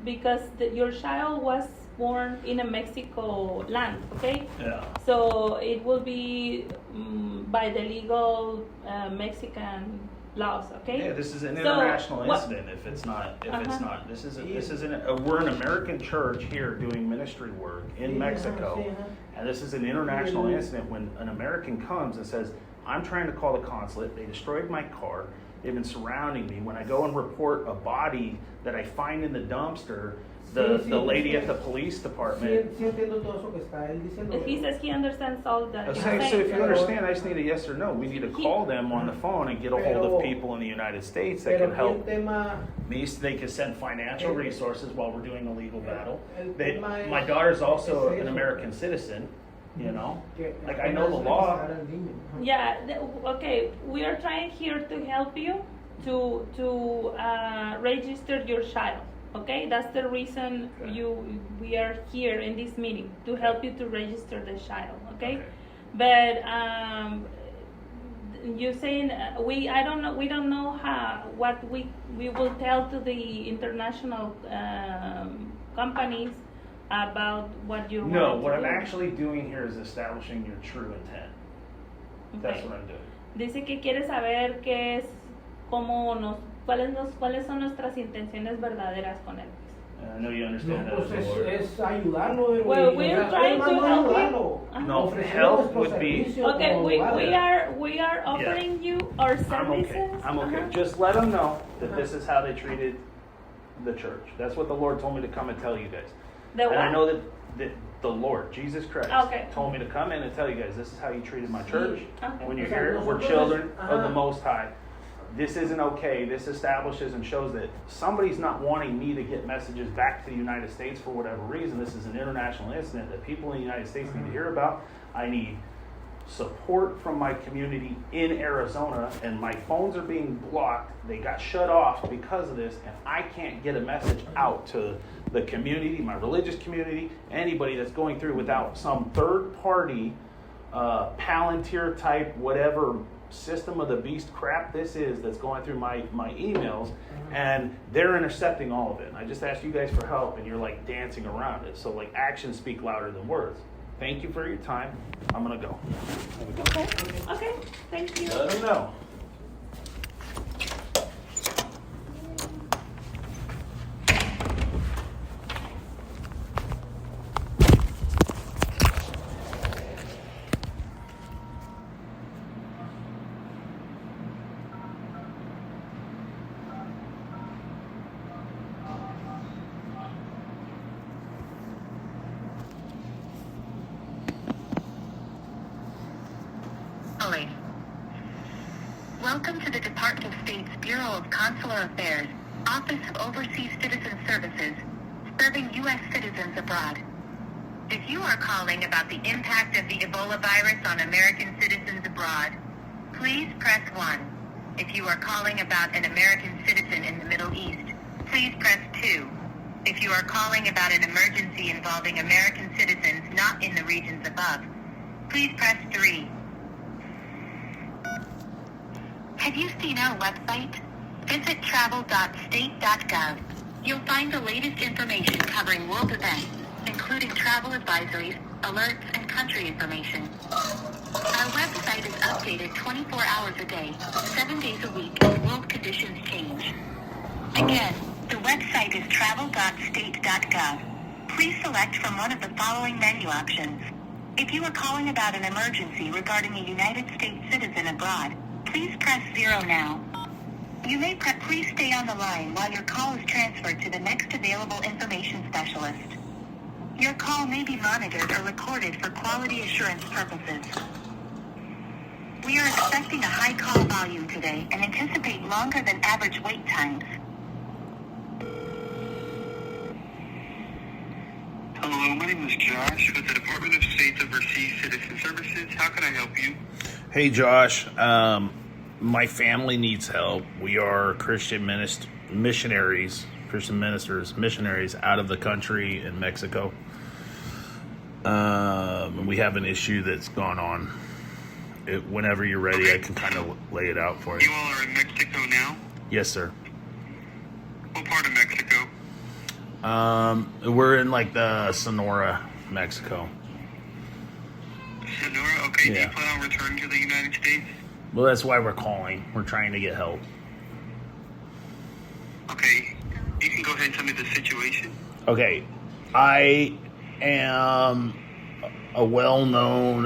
because your child was born in a Mexico land, okay? Yeah. So it will be by the legal Mexican laws, okay? Yeah, this is an international incident. If it's not, this is we're an American church here doing ministry work in Mexico, and this is an international incident when an American comes and says, "I'm trying to call the consulate. They destroyed my car. They've been surrounding me. When I go and report a body that I find in the dumpster, the lady at the police department." He says he understands all that. So if you understand, I just need a yes or no. We need to call them on the phone and get a hold of people in the United States that can help. They can send financial resources while we're doing a legal battle. My daughter's also an American citizen. You know, like I know the law. Yeah. Okay. We are trying here to help you to register your child. Okay, that's the reason we are here in this meeting, to help you to register the child. Okay. But you're saying we don't know what we will tell to the international companies about what you're No, what I'm actually doing here is establishing your true intent. That's what I'm doing. Dice que quiere saber qué es, cuáles son nuestras intenciones verdaderas con él. I know you understand that as a lawyer. Es ayudarlo. Well, we're trying to help you. No, help would be. Okay, we are offering you our services. I'm okay. Just let them know that this is how they treated the church. That's what the Lord told me to come and tell you guys. And I know that the Lord, Jesus Christ, told me to come in and tell you guys, this is how you treated my church. When you're here, we're children of the Most High. This isn't okay. This establishes and shows that somebody's not wanting me to get messages back to the United States for whatever reason. This is an international incident that people in the United States need to hear about. I need support from my community in Arizona, and my phones are being blocked. They got shut off because of this, and I can't get a message out to the community, my religious community, anybody that's going through without some third party Palantir type whatever system of the beast crap this is that's going through my emails, and they're intercepting all of it. And I just asked you guys for help, and you're like dancing around it. So like actions speak louder than words. Thank you for your time. I'm gonna go. Okay. Thank you. Let them know. Welcome to the Department of State's Bureau of Consular Affairs, Office of Overseas Citizen Services, serving U.S. citizens abroad. If you are calling about the impact of the Ebola virus on American citizens abroad, please press 1. If you are calling about an American citizen in the Middle East, please press 2. If you are calling about an emergency involving American citizens not in the regions above, please press 3. Have you seen our website? Visit travel.state.gov. You'll find the latest information covering world events, including travel advisories, alerts, and country information. Our website is updated 24 hours a day, 7 days a week as world conditions change. Again, the website is travel.state.gov. Please select from one of the following menu options. If you are calling about an emergency regarding a United States citizen abroad, please press 0 now. You may please stay on the line while your call is transferred to the next available information specialist. Your call may be monitored or recorded for quality assurance purposes. We are expecting a high call volume today and anticipate longer than average wait times. Hello, my name is Josh with the Department of State Overseas Citizen Services. How can I help you? Hey, Josh. My family needs help. We are Christian missionaries out of the country in Mexico. We have an issue that's gone on. Whenever you're ready, okay. I can kind of lay it out for you. You all are in Mexico now? Yes, sir. What part of Mexico? We're in like the Sonora, Mexico. Sonora? Okay. Yeah. Do you plan on returning to the United States? Well, that's why we're calling. We're trying to get help. Okay. You can go ahead and tell me the situation. Okay. I am a well-known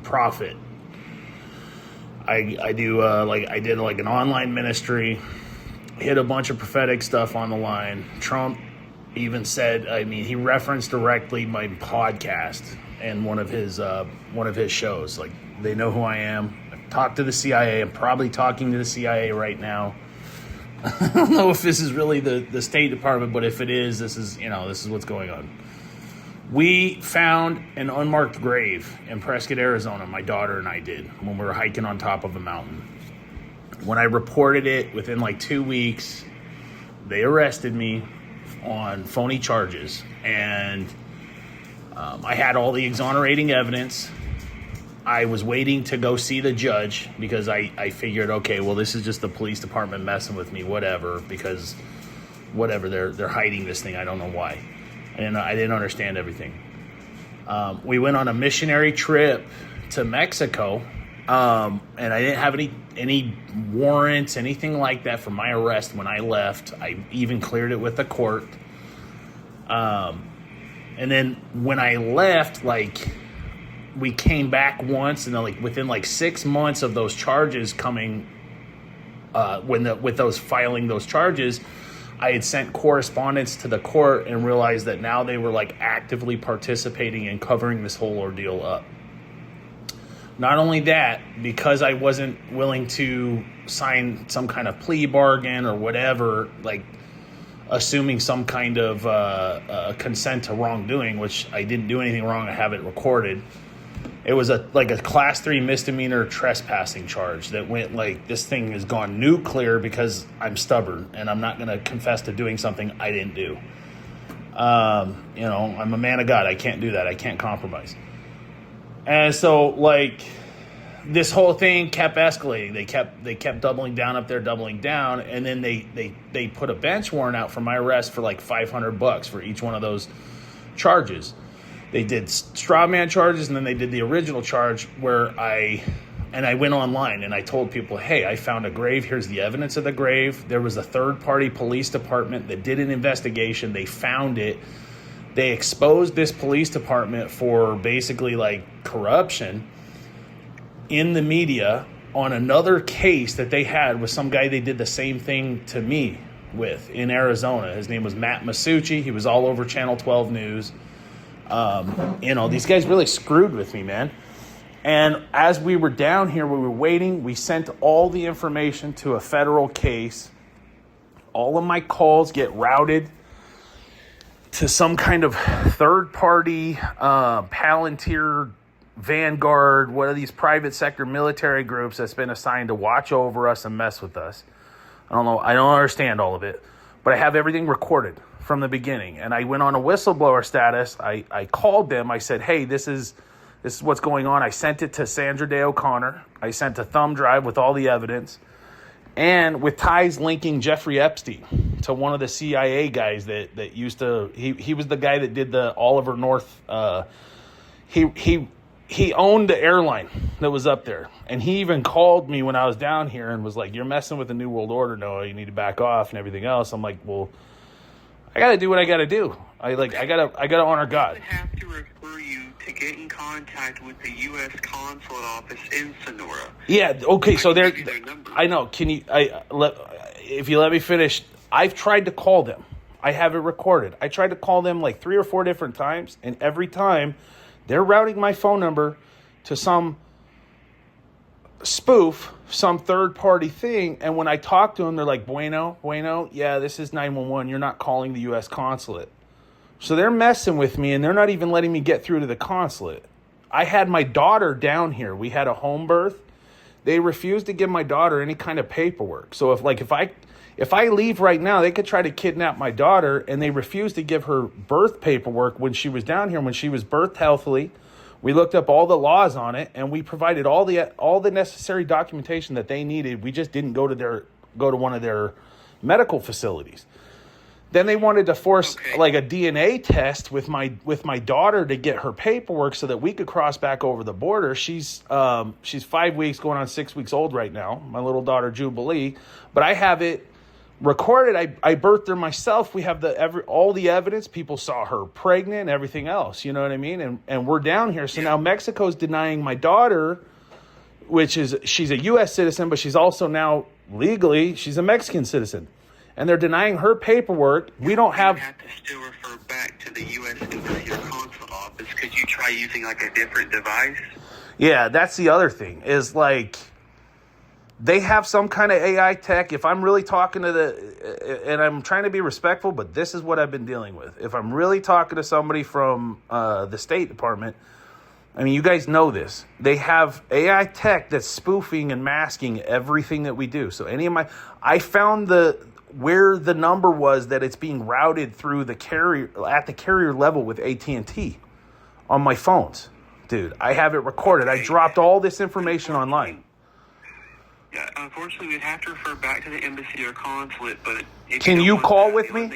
prophet. I do I did an online ministry, hit a bunch of prophetic stuff on the line. Trump even said, he referenced directly my podcast and one of his shows. Like, they know who I am. I've talked to the CIA. I'm probably talking to the CIA right now. I don't know if this is really the State Department, but if it is, this is what's going on. We found an unmarked grave in Prescott, Arizona. My daughter and I did when we were hiking on top of a mountain. When I reported it, within 2 weeks, they arrested me on phony charges. And I had all the exonerating evidence. I was waiting to go see the judge because I figured, okay, well, this is just the police department messing with me, whatever, because whatever, they're hiding this thing. I don't know why. And I didn't understand everything. We went on a missionary trip to Mexico, and I didn't have any warrants, anything like that for my arrest when I left. I even cleared it with the court. And then when I left, we came back once, and then within 6 months of those charges coming, with those filing those charges, I had sent correspondence to the court and realized that now they were actively participating in covering this whole ordeal up. Not only that, because I wasn't willing to sign some kind of plea bargain or whatever, assuming some kind of consent to wrongdoing, which I didn't do anything wrong. I have it recorded. It was a class 3 misdemeanor trespassing charge that went this thing has gone nuclear because I'm stubborn and I'm not going to confess to doing something I didn't do. I'm a man of God. I can't do that. I can't compromise. And so this whole thing kept escalating. They kept doubling down up there, doubling down, and then they put a bench warrant out for my arrest for $500 for each one of those charges. They did straw man charges, and then they did the original charge where I went online and I told people, hey, I found a grave. Here's the evidence of the grave. There was a third-party police department that did an investigation. They found it. They exposed this police department for basically corruption in the media on another case that they had with some guy they did the same thing to me with in Arizona. His name was Matt Masucci. He was all over Channel 12 News. These guys really screwed with me, man. And as we were down here, we were waiting. We sent all the information to a federal case. All of my calls get routed to some kind of third-party Palantir, Vanguard, one of these private sector military groups that's been assigned to watch over us and mess with us. I don't know. I don't understand all of it, but I have everything recorded from the beginning. And I went on a whistleblower status. I called them. I said, hey, this is what's going on. I sent it to Sandra Day O'Connor. I sent a thumb drive with all the evidence and with ties linking Jeffrey Epstein to one of the CIA guys that used to, he was the guy that did the Oliver North. He owned the airline that was up there. And he even called me when I was down here and was like, you're messing with the New World Order, Noah. You need to back off and everything else. I'm like, well, I got to do what I got to do. I gotta honor God. I have to refer you to get in contact with the U.S. consulate office in Sonora. Yeah. Okay. So there, I know. Can you? If you let me finish, I've tried to call them. I have it recorded. I tried to call them 3 or 4 different times, and every time they're routing my phone number to some spoof, some third-party thing, and when I talk to them, they're like, bueno, yeah, this is 911. You're not calling the U.S. consulate. So they're messing with me, and they're not even letting me get through to the consulate. I had my daughter down here. We had a home birth. They refused to give my daughter any kind of paperwork. So if I leave right now, they could try to kidnap my daughter, and they refused to give her birth paperwork when she was down here, when she was birthed healthily. We looked up all the laws on it, and we provided all the necessary documentation that they needed. We just didn't go to one of their medical facilities. Then they wanted to force like a DNA test with my daughter to get her paperwork so that we could cross back over the border. She's 5 weeks, going on 6 weeks old right now, my little daughter Jubilee. But I have it recorded. I birthed her myself. We have all the evidence. People saw her pregnant, everything else. You know what I mean? And we're down here. So now Mexico's denying my daughter, she's a U.S. citizen, but she's also now legally she's a Mexican citizen. And they're denying her paperwork. We don't have... You have to still refer back to the U.S. Embassy or consulate office. Could you try using like a different device? Yeah, that's the other thing, is like they have some kind of AI tech. If I'm really talking to and I'm trying to be respectful, but this is what I've been dealing with. If I'm really talking to somebody from the State Department, I mean, you guys know this. They have AI tech that's spoofing and masking everything that we do. So I found where the number was that it's being routed through the carrier at the carrier level with AT&T on my phones. Dude, I have it recorded. I dropped all this information online. Yeah, unfortunately, we'd have to refer back to the embassy or consulate, but... Can you call with me?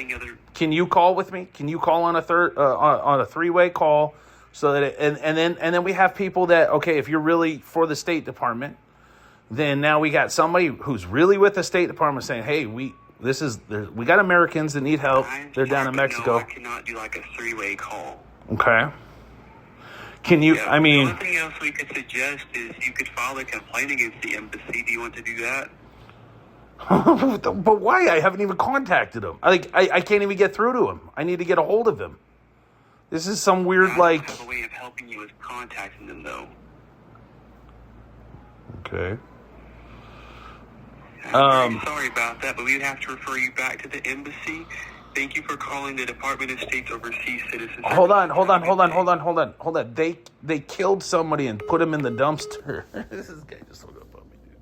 Can you call with me? Can you call on a three-way call so that and then we have people that, okay, if you're really for the State Department, then now we got somebody who's really with the State Department saying, hey, we got Americans that need help. They're down in Mexico. No, I cannot do like a three-way call. Okay. Can you, Yeah, I mean... The only thing else we could suggest is you could file a complaint against the embassy. Do you want to do that? But why? I haven't even contacted him. I can't even get through to him. I need to get a hold of him. This is some weird, I don't have a way of helping you with contacting them, though. Okay. I'm very sorry about that, but we would have to refer you back to the embassy. Thank you for calling the Department of State's Overseas Citizens. Hold on. They killed somebody and put him in the dumpster. This guy just hung up on me, dude.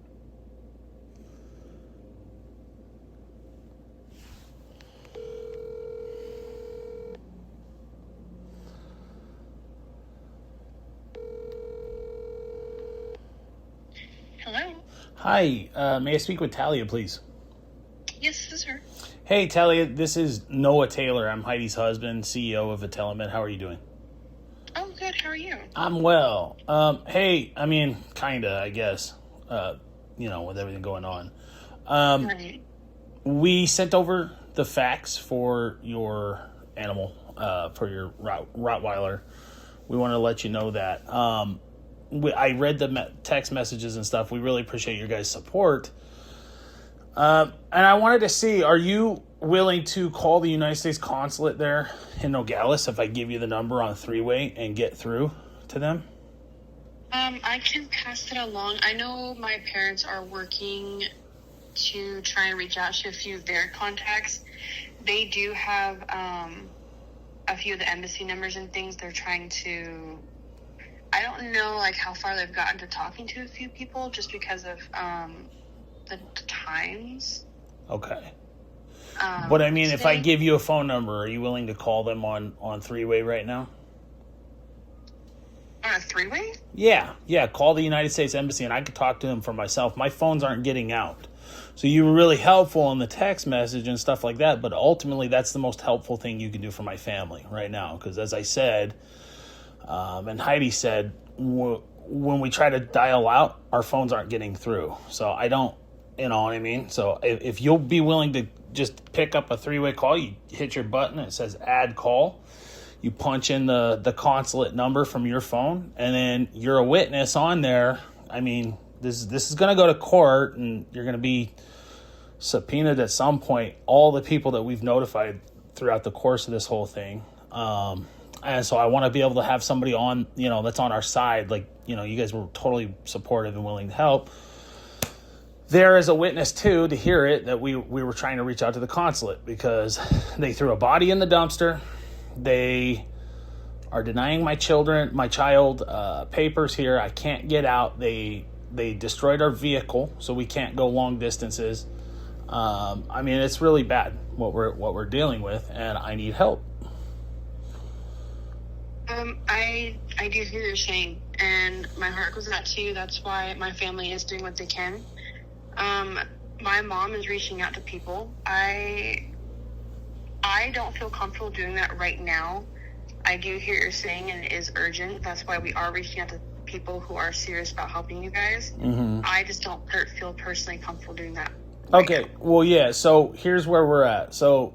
Hello? Hi, may I speak with Talia, please? Yes, this is her. Hey, Talia, this is Noah Taylor. I'm Heidi's husband, CEO of Atelement. How are you doing? Oh, good. How are you? I'm well. Hey, I mean, kinda, I guess, with everything going on. Right. We sent over the facts for your animal, for your Rottweiler. We want to let you know that. I read the text messages and stuff. We really appreciate your guys' support. And I wanted to see, are you willing to call the United States consulate there in Nogales if I give you the number on a three-way and get through to them? I can pass it along. I know my parents are working to try and reach out to a few of their contacts. They do have a few of the embassy numbers and things. They're trying to... I don't know how far they've gotten to talking to a few people just because of the times. Okay. But I mean, if I give you a phone number, are you willing to call them on three-way right now? On a three-way? Yeah. Call the United States Embassy, and I could talk to them for myself. My phones aren't getting out. So you were really helpful in the text message and stuff like that, but ultimately that's the most helpful thing you can do for my family right now. Because as I said, and Heidi said, when we try to dial out, our phones aren't getting through. So I don't, you know what I mean? So if you'll be willing to just pick up a three-way call, you hit your button, and it says add call. You punch in the consulate number from your phone, and then you're a witness on there. I mean, this is going to go to court, and you're going to be subpoenaed at some point, all the people that we've notified throughout the course of this whole thing. And so I want to be able to have somebody on, that's on our side. You guys were totally supportive and willing to help. There is a witness, too, to hear it, that we were trying to reach out to the consulate because they threw a body in the dumpster. They are denying my child papers here. I can't get out. They destroyed our vehicle, so we can't go long distances. I mean, it's really bad what we're dealing with, and I need help. I do hear what you're saying, and my heart goes out to you. That's why my family is doing what they can. My mom is reaching out to people. I don't feel comfortable doing that right now. I do hear what you're saying, and it is urgent. That's why we are reaching out to people who are serious about helping you guys. Mm-hmm. I just don't feel personally comfortable doing that. Okay, well, yeah, so here's where we're at. So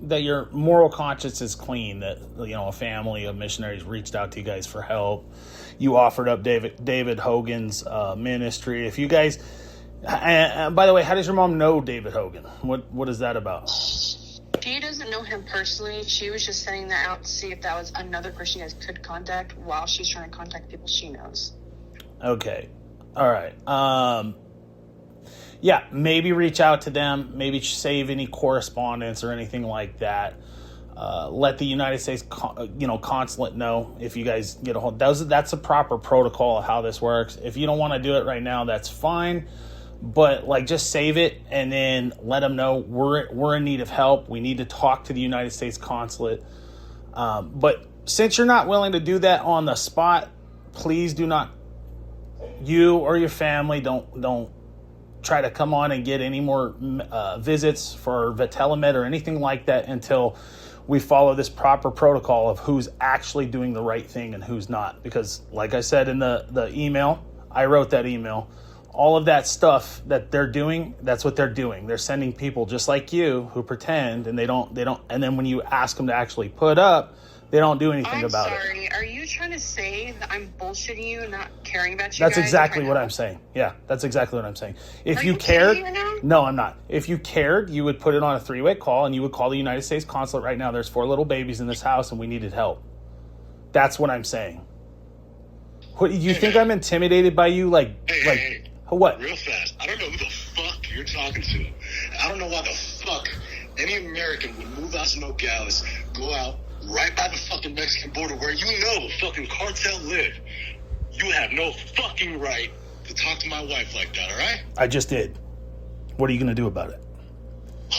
that your moral conscience is clean, that, a family of missionaries reached out to you guys for help. You offered up David Hogan's ministry. If you guys, and by the way, how does your mom know David Hogan? What is that about? She doesn't know him personally. She was just sending that out to see if that was another person you guys could contact while she's trying to contact people she knows. Okay. All right. Yeah, maybe reach out to them. Maybe save any correspondence or anything like that. Let the United States, consulate know if you guys get a hold. That's a proper protocol of how this works. If you don't want to do it right now, that's fine. But just save it and then let them know we're in need of help. We need to talk to the United States consulate. But since you're not willing to do that on the spot, please do not. You or your family don't try to come on and get any more visits for Vitelemed or anything like that until we follow this proper protocol of who's actually doing the right thing and who's not. Because like I said in the email, I wrote that email, all of that stuff that they're doing, that's what they're doing. They're sending people just like you who pretend, and they don't, and then when you ask them to actually put up, they don't do anything about it. I'm sorry. Are you trying to say that I'm bullshitting you and not caring about you That's guys? exactly what I'm saying. Yeah, that's exactly what I'm saying. If you cared, no, I'm not. If you cared, you would put it on a 3-way call and you would call the United States consulate right now. There's 4 little babies in this house and we needed help. That's what I'm saying. What, you think I'm intimidated by you? Hey, what? Real fast. I don't know who the fuck you're talking to. I don't know why the fuck any American would move out to Nogales, go out right by the fucking Mexican border where you know fucking cartel live. You have no fucking right to talk to my wife like that, all right? I just did. What are you going to do about it?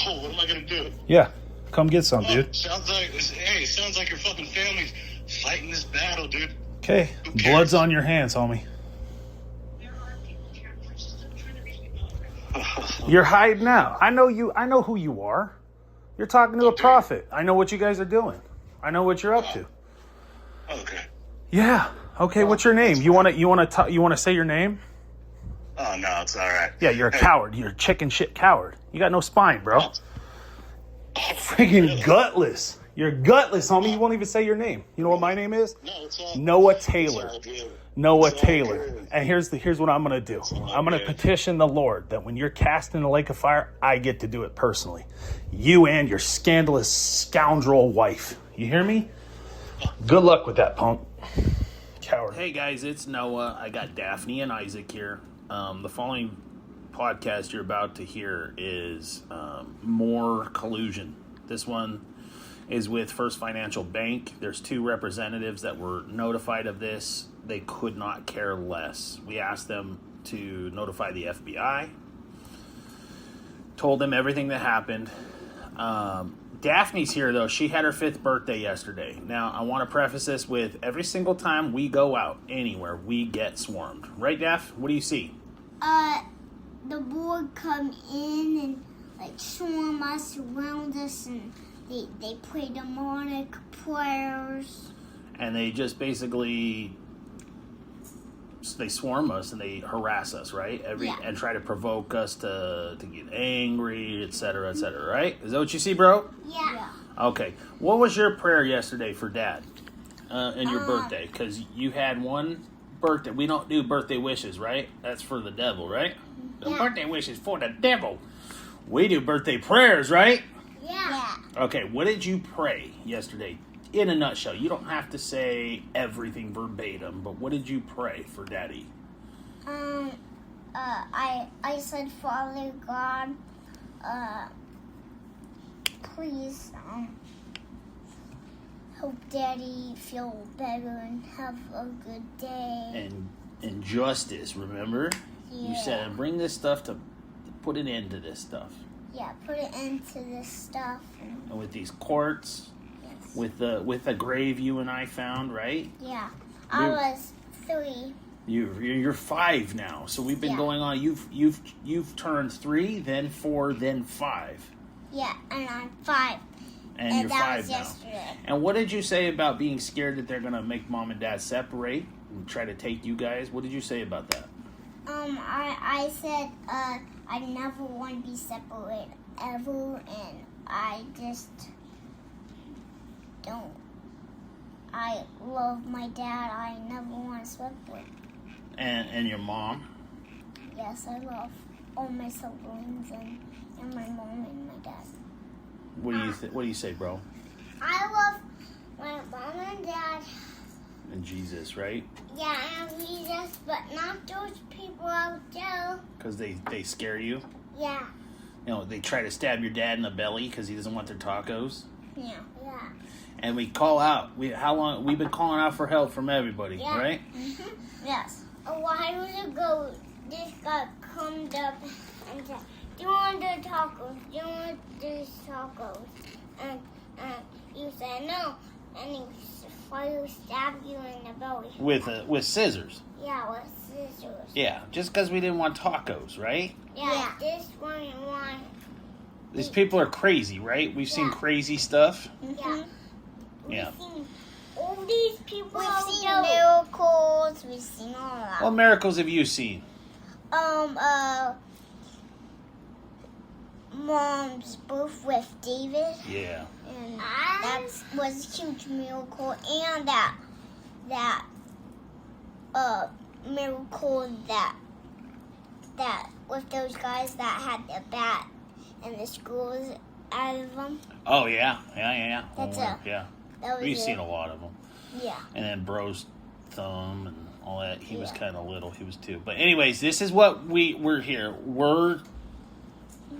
Oh, what am I going to do? Yeah, come get some, dude. Sounds like your fucking family's fighting this battle, dude. Okay, blood's on your hands, homie. You're hiding out. I know you. I know who you are. You're talking to a prophet. I know what you guys are doing. I know what you're up to. Okay. Yeah. Okay. What's your name? You want to say your name? Oh no, it's all right. Yeah, you're a coward. You're a chicken shit coward. You got no spine, bro. Freaking gutless. You're gutless, homie. You won't even say your name. You know what my name is? No, it's all Noah Taylor. Noah Taylor. good. And here's what I'm going to do. I'm going to petition the Lord that when you're cast in the lake of fire, I get to do it personally. You and your scandalous scoundrel wife. You hear me? Good luck with that, punk. Coward. Hey, guys, it's Noah. I got Daphne and Isaac here. The following podcast you're about to hear is more collusion. This one is with First Financial Bank. There's 2 representatives that were notified of this. They could not care less. We asked them to notify the FBI. Told them everything that happened. Daphne's here, though. She had her 5th birthday yesterday. Now, I want to preface this with every single time we go out anywhere, we get swarmed. Right, Daph? What do you see? The board come in and swarm us, surround us, and they pray demonic prayers. And they just basically they swarm us and they harass us, right? And try to provoke us to get angry, etc., right? Is that what you see, bro? Yeah. Okay. What was your prayer yesterday for Dad and your birthday? Because you had one birthday. We don't do birthday wishes, right? That's for the devil, right? The birthday wish is for the devil. We do birthday prayers, right? Yeah. Okay, what did you pray yesterday? In a nutshell, you don't have to say everything verbatim, but what did you pray for Daddy? I said, Father God, please, hope Daddy feel better and have a good day. And justice, remember? Yeah. You said, bring this stuff to put an end to this stuff. Yeah, put an end to this stuff. And with these courts, Yes. with the grave you and I found, right? Yeah. I was 3. You're 5 now. So we've been going on. You've turned 3, then 4, then 5. Yeah, and I'm 5. And you're that 5 was now. yesterday. And what did you say about being scared that they're gonna make Mom and Dad separate and try to take you guys? What did you say about that? I said I never want to be separated ever, and I just don't. I love my dad. I never want to separate. And your mom? Yes, I love all my siblings and my mom and my dad. What do you say, bro? I love my mom and dad. And Jesus, right? Yeah, and Jesus, but not those people out there. Because they scare you. Yeah. You know, they try to stab your dad in the belly because he doesn't want their tacos. Yeah. Yeah. And we call out. We've been calling out for help from everybody, Yeah. right? Mm-hmm. Yes. A while ago, this guy come up and said, "Do you want the tacos? Do you want these tacos?" And you said no, and he stabbed you in the belly. With scissors. Yeah, with scissors. Yeah, just because we didn't want tacos, right? Yeah. This one. These people are crazy, right? We've seen crazy stuff. Yeah. Yeah. We've seen all these people. We've seen miracles. We've seen all that. What miracles have you seen? Mom's birth with David. Yeah. And that was a huge miracle. And that miracle that with those guys that had the bat and the screws out of them. Oh, yeah. That's yeah. That was We've seen a lot of them. Yeah. And then Bro's thumb and all that. He was kind of little. He was 2. But anyways, this is what we're here. We're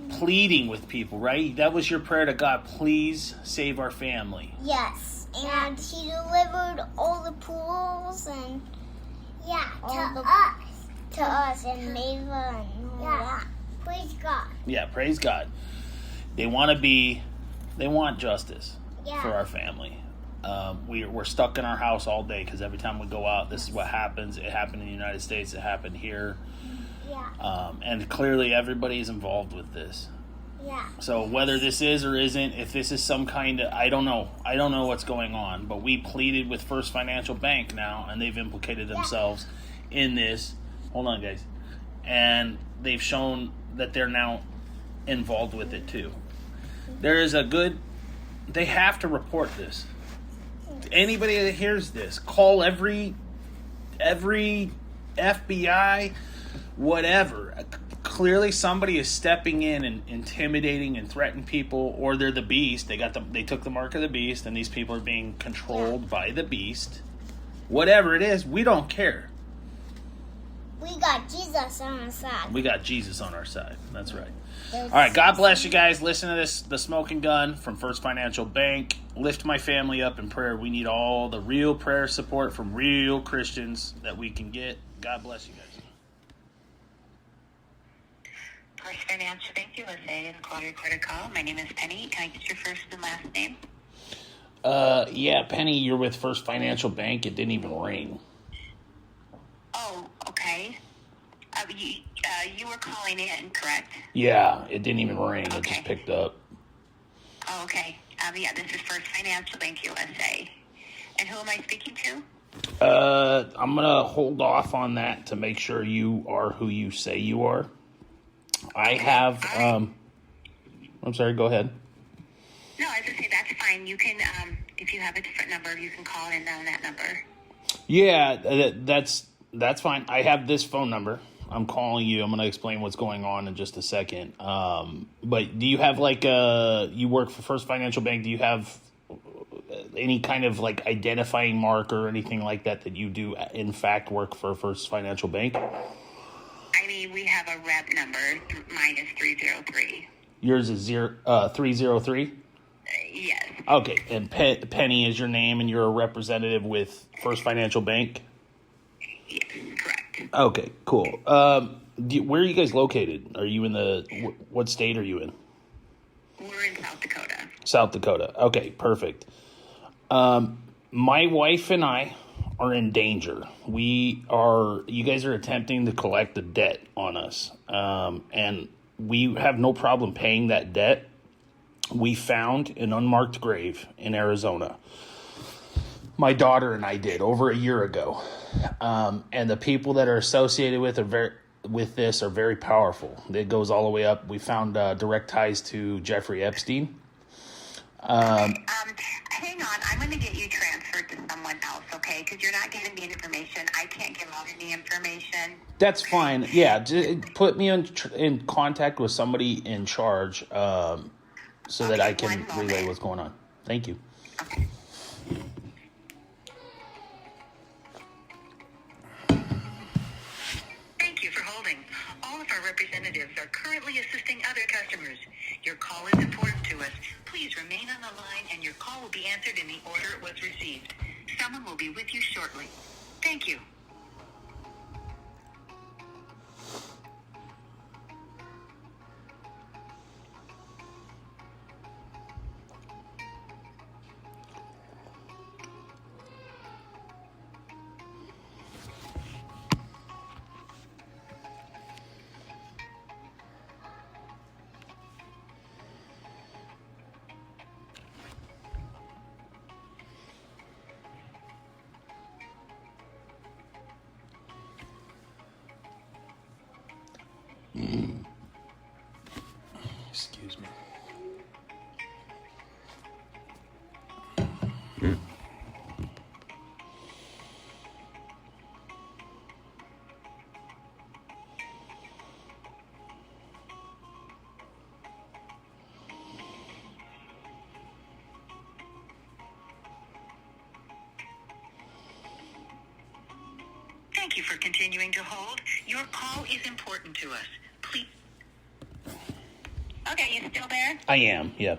pleading with people, right? That was your prayer to God. Please save our family. Yes. And he delivered all the pools and to us and Mava and all that. Praise God. Yeah, praise God. They want justice for our family. We're stuck in our house all day because every time we go out, this is what happens. It happened in the United States. It happened here. Yeah. And clearly everybody's involved with this. Yeah. So whether this is or isn't, if this is some kind of, I don't know what's going on, but we pleaded with First Financial Bank now, and they've implicated themselves in this. Hold on, guys. And they've shown that they're now involved with it too. They have to report this. Anybody that hears this, call every FBI, whatever. Clearly somebody is stepping in and intimidating and threatening people, or they're the beast. They took the mark of the beast, and these people are being controlled by the beast. Whatever it is, we don't care. We got Jesus on our side. We got Jesus on our side. That's right. All right, God bless you guys. Listen to this, the Smoking Gun from First Financial Bank. Lift my family up in prayer. We need all the real prayer support from real Christians that we can get. God bless you guys. First Financial Bank USA and call recorded call. My name is Penny. Can I get your first and last name? Yeah, Penny, you're with First Financial Bank. It didn't even ring. Oh, okay. You were calling in, correct? Yeah, it didn't even ring. It Okay. just picked up. Oh, okay. Yeah, this is First Financial Bank USA. And who am I speaking to? I'm going to hold off on that to make sure you are who you say you are. I have, I'm sorry, go ahead. No, I was going to say that's fine. You can, if you have a different number, you can call in on that number. Yeah, that's fine. I have this phone number. I'm calling you. I'm going to explain what's going on in just a second. But do you have you work for First Financial Bank? Do you have any kind of identifying mark or anything like that you do in fact work for First Financial Bank? I mean, we have a rep number, mine is 303. Yours is 303? Yes. Okay, and Penny is your name, and you're a representative with First Financial Bank? Yes, correct. Okay, cool. Where are you guys located? Are you in what state are you in? We're in South Dakota. South Dakota. Okay, perfect. My wife and I are in danger. You guys are attempting to collect a debt on us. And we have no problem paying that debt. We found an unmarked grave in Arizona. My daughter and I did over a year ago. And the people that are associated with this are very powerful. It goes all the way up. We found direct ties to Jeffrey Epstein. Hang on. I'm going to get you transferred to someone else, okay? Because you're not giving me any information. I can't give out any information. That's fine. Yeah, put me in contact with somebody in charge so that I can relay what's going on. Thank you. Okay. Thank you for holding. All of our representatives are currently assisting other customers. Your call is important to us. Please remain on the line and your call will be answered in the order it was received. Someone will be with you shortly. Thank you. Excuse me. Thank you for continuing to hold. Your call is important to us. Please. Okay, you still there? I am, yeah. All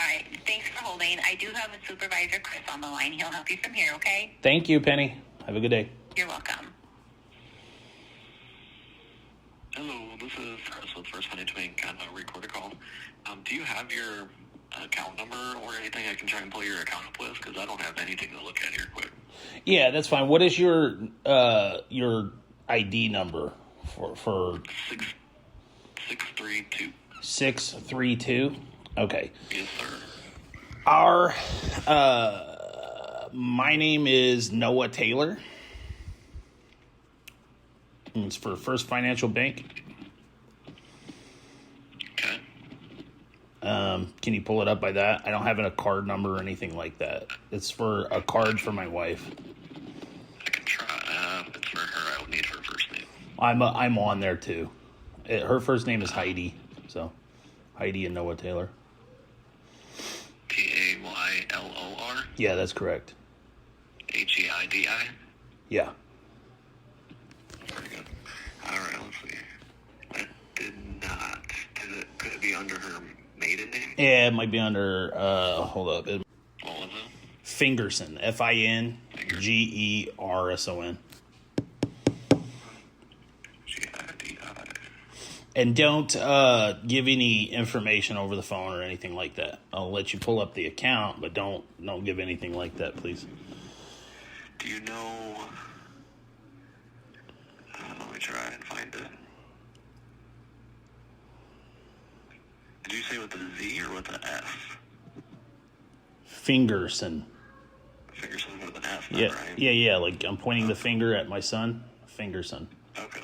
right, thanks for holding. I do have a supervisor, Chris, on the line. He'll help you from here, okay? Thank you, Penny. Have a good day. You're welcome. Hello, this is Chris with First Financial Bank on a recorded call. Do you have your account number or anything I can try and pull your account up with? Because I don't have anything to look at here quick. Yeah, that's fine. What is your ID number for 632. 632? Okay. Yes, sir. My name is Noah Taylor. It's for First Financial Bank. Okay. Can you pull it up by that? I don't have a card number or anything like that. It's for a card for my wife. I can try. It's for her. I will need her first name. I'm on there too. Her first name is Heidi. So Heidi and Noah Taylor. Taylor? Yeah, that's correct. Heidi? Yeah. Very good. All right, let's see. That did not. Could it be under her maiden name? Yeah, it might be under, hold up. What was it? Fingerson. Fingerson. G-I-D-I. And don't give any information over the phone or anything like that. I'll let you pull up the account, but don't give anything like that, please. Do you know... let me try and find it. Did you say with a Z or with an F? Fingerson. Fingerson with an F, Yeah, right? yeah. Like I'm pointing the finger at my son. Fingerson. Okay.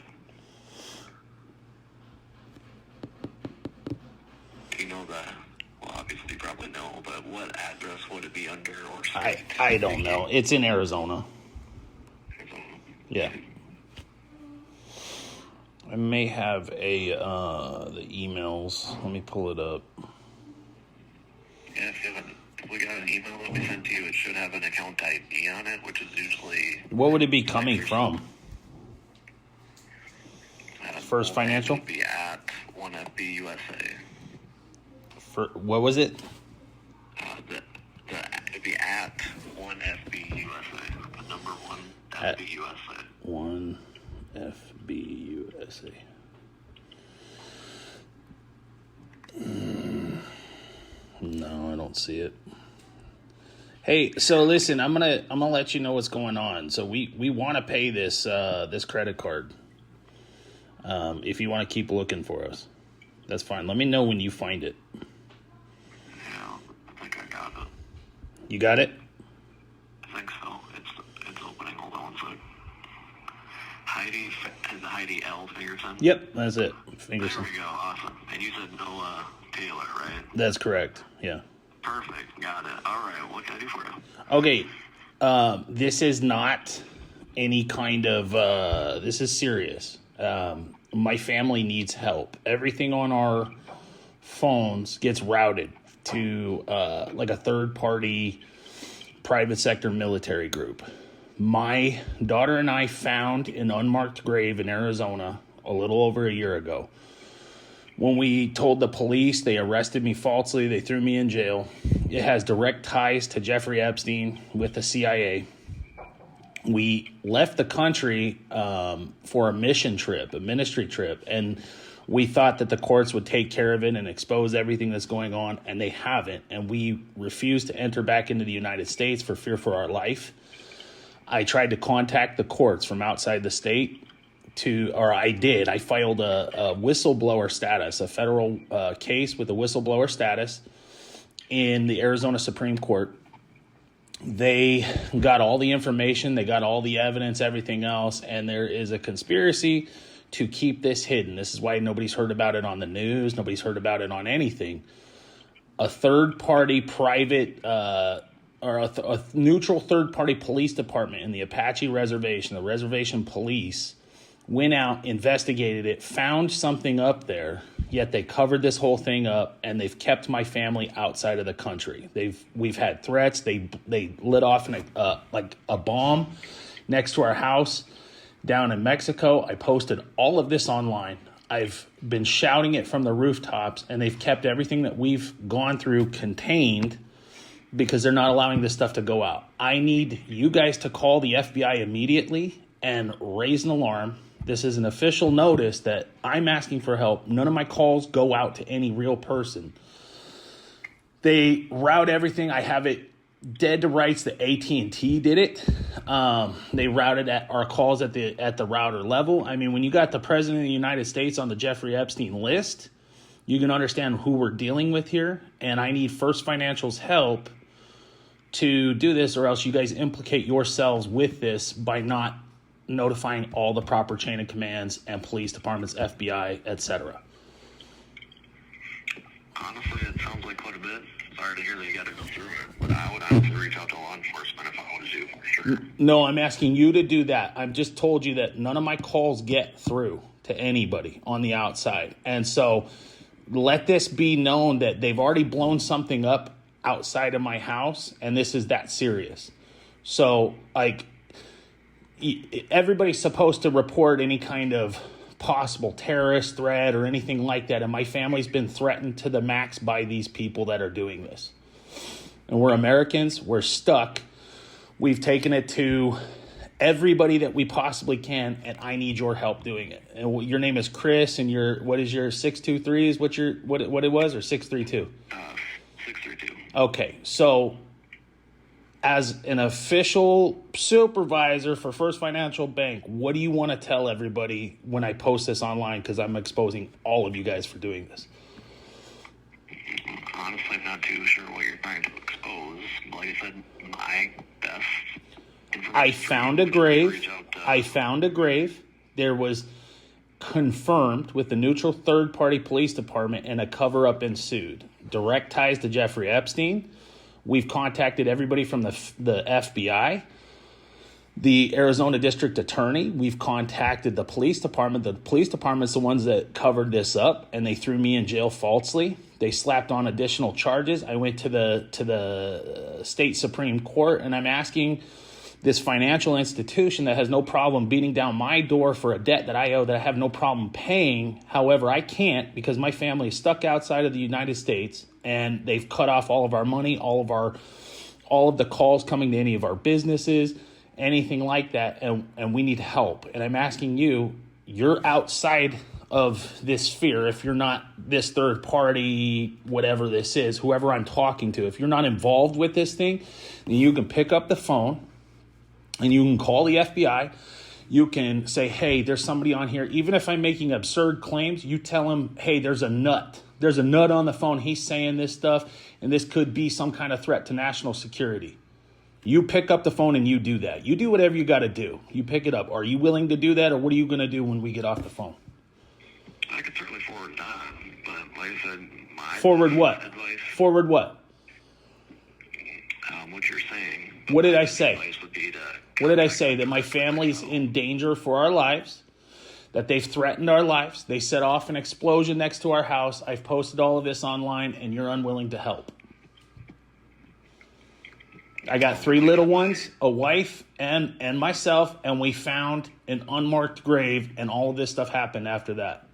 Do you know that? Well, obviously you probably know, but what address would it be under or state? I don't know. It's in Arizona. Yeah. I may have the emails. Let me pull it up. Yeah, if we got an email that we sent to you, it should have an account ID on it, which is usually... What would it be coming from? First Financial? It would be at 1FB USA. What was it? FBUSA. 1FBUSA. No, I don't see it. Hey, so listen, I'm gonna let you know what's going on. So we want to pay this this credit card. If you want to keep looking for us, that's fine. Let me know when you find it. Yeah, I think I got it. You got it? I think so. It's opening. Hold on one sec. Heidi, is Heidi L. Fingerson? Yep, that's it. There we go. Awesome. And you said Noah Taylor, right? That's correct. Yeah. Perfect. Got it. All right. What can I do for you? Okay. This is not any kind of. This is serious. My family needs help. Everything on our phones gets routed to like a third-party private sector military group. My daughter and I found an unmarked grave in Arizona a little over a year ago. When we told the police, they arrested me falsely. They threw me in jail. It has direct ties to Jeffrey Epstein with the CIA. We left the country for a mission trip, a ministry trip, and we thought that the courts would take care of it and expose everything that's going on, and they haven't. And we refused to enter back into the United States for fear for our life. I tried to contact the courts from outside the state I filed a whistleblower status, a federal case with a whistleblower status in the Arizona Supreme Court. They got all the information, they got all the evidence, everything else, and there is a conspiracy to keep this hidden. This is why nobody's heard about it on the news, nobody's heard about it on anything. A third-party private a neutral third-party police department in the Apache Reservation, the reservation police, went out, investigated it, found something up there, yet they covered this whole thing up, and they've kept my family outside of the country. We've had threats. They lit off like a bomb next to our house down in Mexico. I posted all of this online. I've been shouting it from the rooftops, and they've kept everything that we've gone through contained because they're not allowing this stuff to go out. I need you guys to call the FBI immediately and raise an alarm. This is an official notice that I'm asking for help. None of my calls go out to any real person. They route everything. I have it dead to rights that AT&T did it. They routed our calls at the router level. I mean, when you got the president of the United States on the Jeffrey Epstein list, you can understand who we're dealing with here. And I need First Financial's help to do this, or else you guys implicate yourselves with this by not notifying all the proper chain of commands and police departments, FBI, etc. Honestly, it sounds like quite a bit. Sorry to hear that you got to go through it, but I would have to reach out to law enforcement if I was you, for sure. No, I'm asking you to do that. I've just told you that none of my calls get through to anybody on the outside. And so let this be known that they've already blown something up outside of my house, and this is that serious. So, like, everybody's supposed to report any kind of possible terrorist threat or anything like that, and my family's been threatened to the max by these people that are doing this. And we're Americans, we're stuck. We've taken it to everybody that we possibly can, and I need your help doing it. And your name is Chris, and what is your 623 is what it was, or 632? 632. Okay, so as an official supervisor for First Financial Bank, what do you want to tell everybody when I post this online? Because I'm exposing all of you guys for doing this. Honestly, I'm not too sure what you're trying to expose. Like I said, my best information. I found a grave. There was confirmed with the neutral third-party police department, and a cover-up ensued. Direct ties to Jeffrey Epstein. We've contacted everybody from the FBI, the Arizona District Attorney. We've contacted the police department. The police department's the ones that covered this up, and they threw me in jail falsely. They slapped on additional charges. I went to the state Supreme Court, and I'm asking this financial institution that has no problem beating down my door for a debt that I owe that I have no problem paying. However, I can't because my family is stuck outside of the United States, and they've cut off all of our money, all of the calls coming to any of our businesses, anything like that, and we need help. And I'm asking you, you're outside of this sphere. If you're not this third party, whatever this is, whoever I'm talking to, if you're not involved with this thing, then you can pick up the phone and you can call the FBI. You can say, hey, there's somebody on here. Even if I'm making absurd claims, you tell them, hey, there's a nut. There's a nut on the phone. He's saying this stuff, and this could be some kind of threat to national security. You pick up the phone and you do that. You do whatever you got to do. You pick it up. Are you willing to do that, or what are you going to do when we get off the phone? I could certainly forward that, but like I said, my Forward what? advice, Forward what? what you're saying. What did I say? Advice would be to What did I say? That my family's in danger for our lives, that they've threatened our lives. They set off an explosion next to our house. I've posted all of this online, and you're unwilling to help. I got 3 little ones, a wife, and myself, and we found an unmarked grave, and all of this stuff happened after that.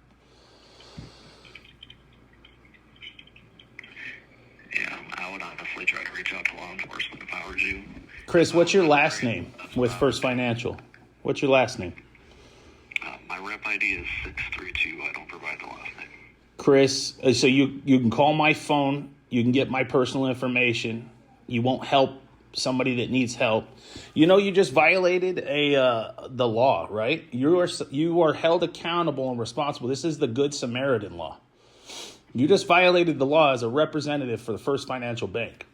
Yeah, I would honestly try to reach out to law enforcement if I were you. Chris, what's your last name with First Financial? What's your last name? My rep ID is 632. I don't provide the last name. Chris, so you can call my phone. You can get my personal information. You won't help somebody that needs help. You know, you just violated the law, right? You are held accountable and responsible. This is the Good Samaritan law. You just violated the law as a representative for the First Financial Bank.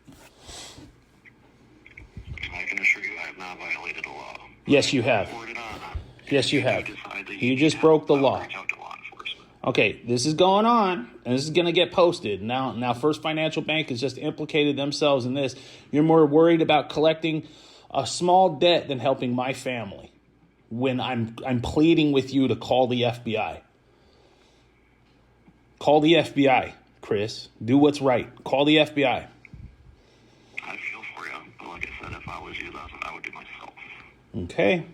I can assure you I have not violated the law. Yes, you have. Yes, you have. You just broke the law. Okay, this is going on, and this is going to get posted. Now, First Financial Bank has just implicated themselves in this. You're more worried about collecting a small debt than helping my family when I'm pleading with you to call the FBI. Call the FBI, Chris. Do what's right. Call the FBI. I feel for you, but like I said, if I was you, that's what I would do myself. Okay.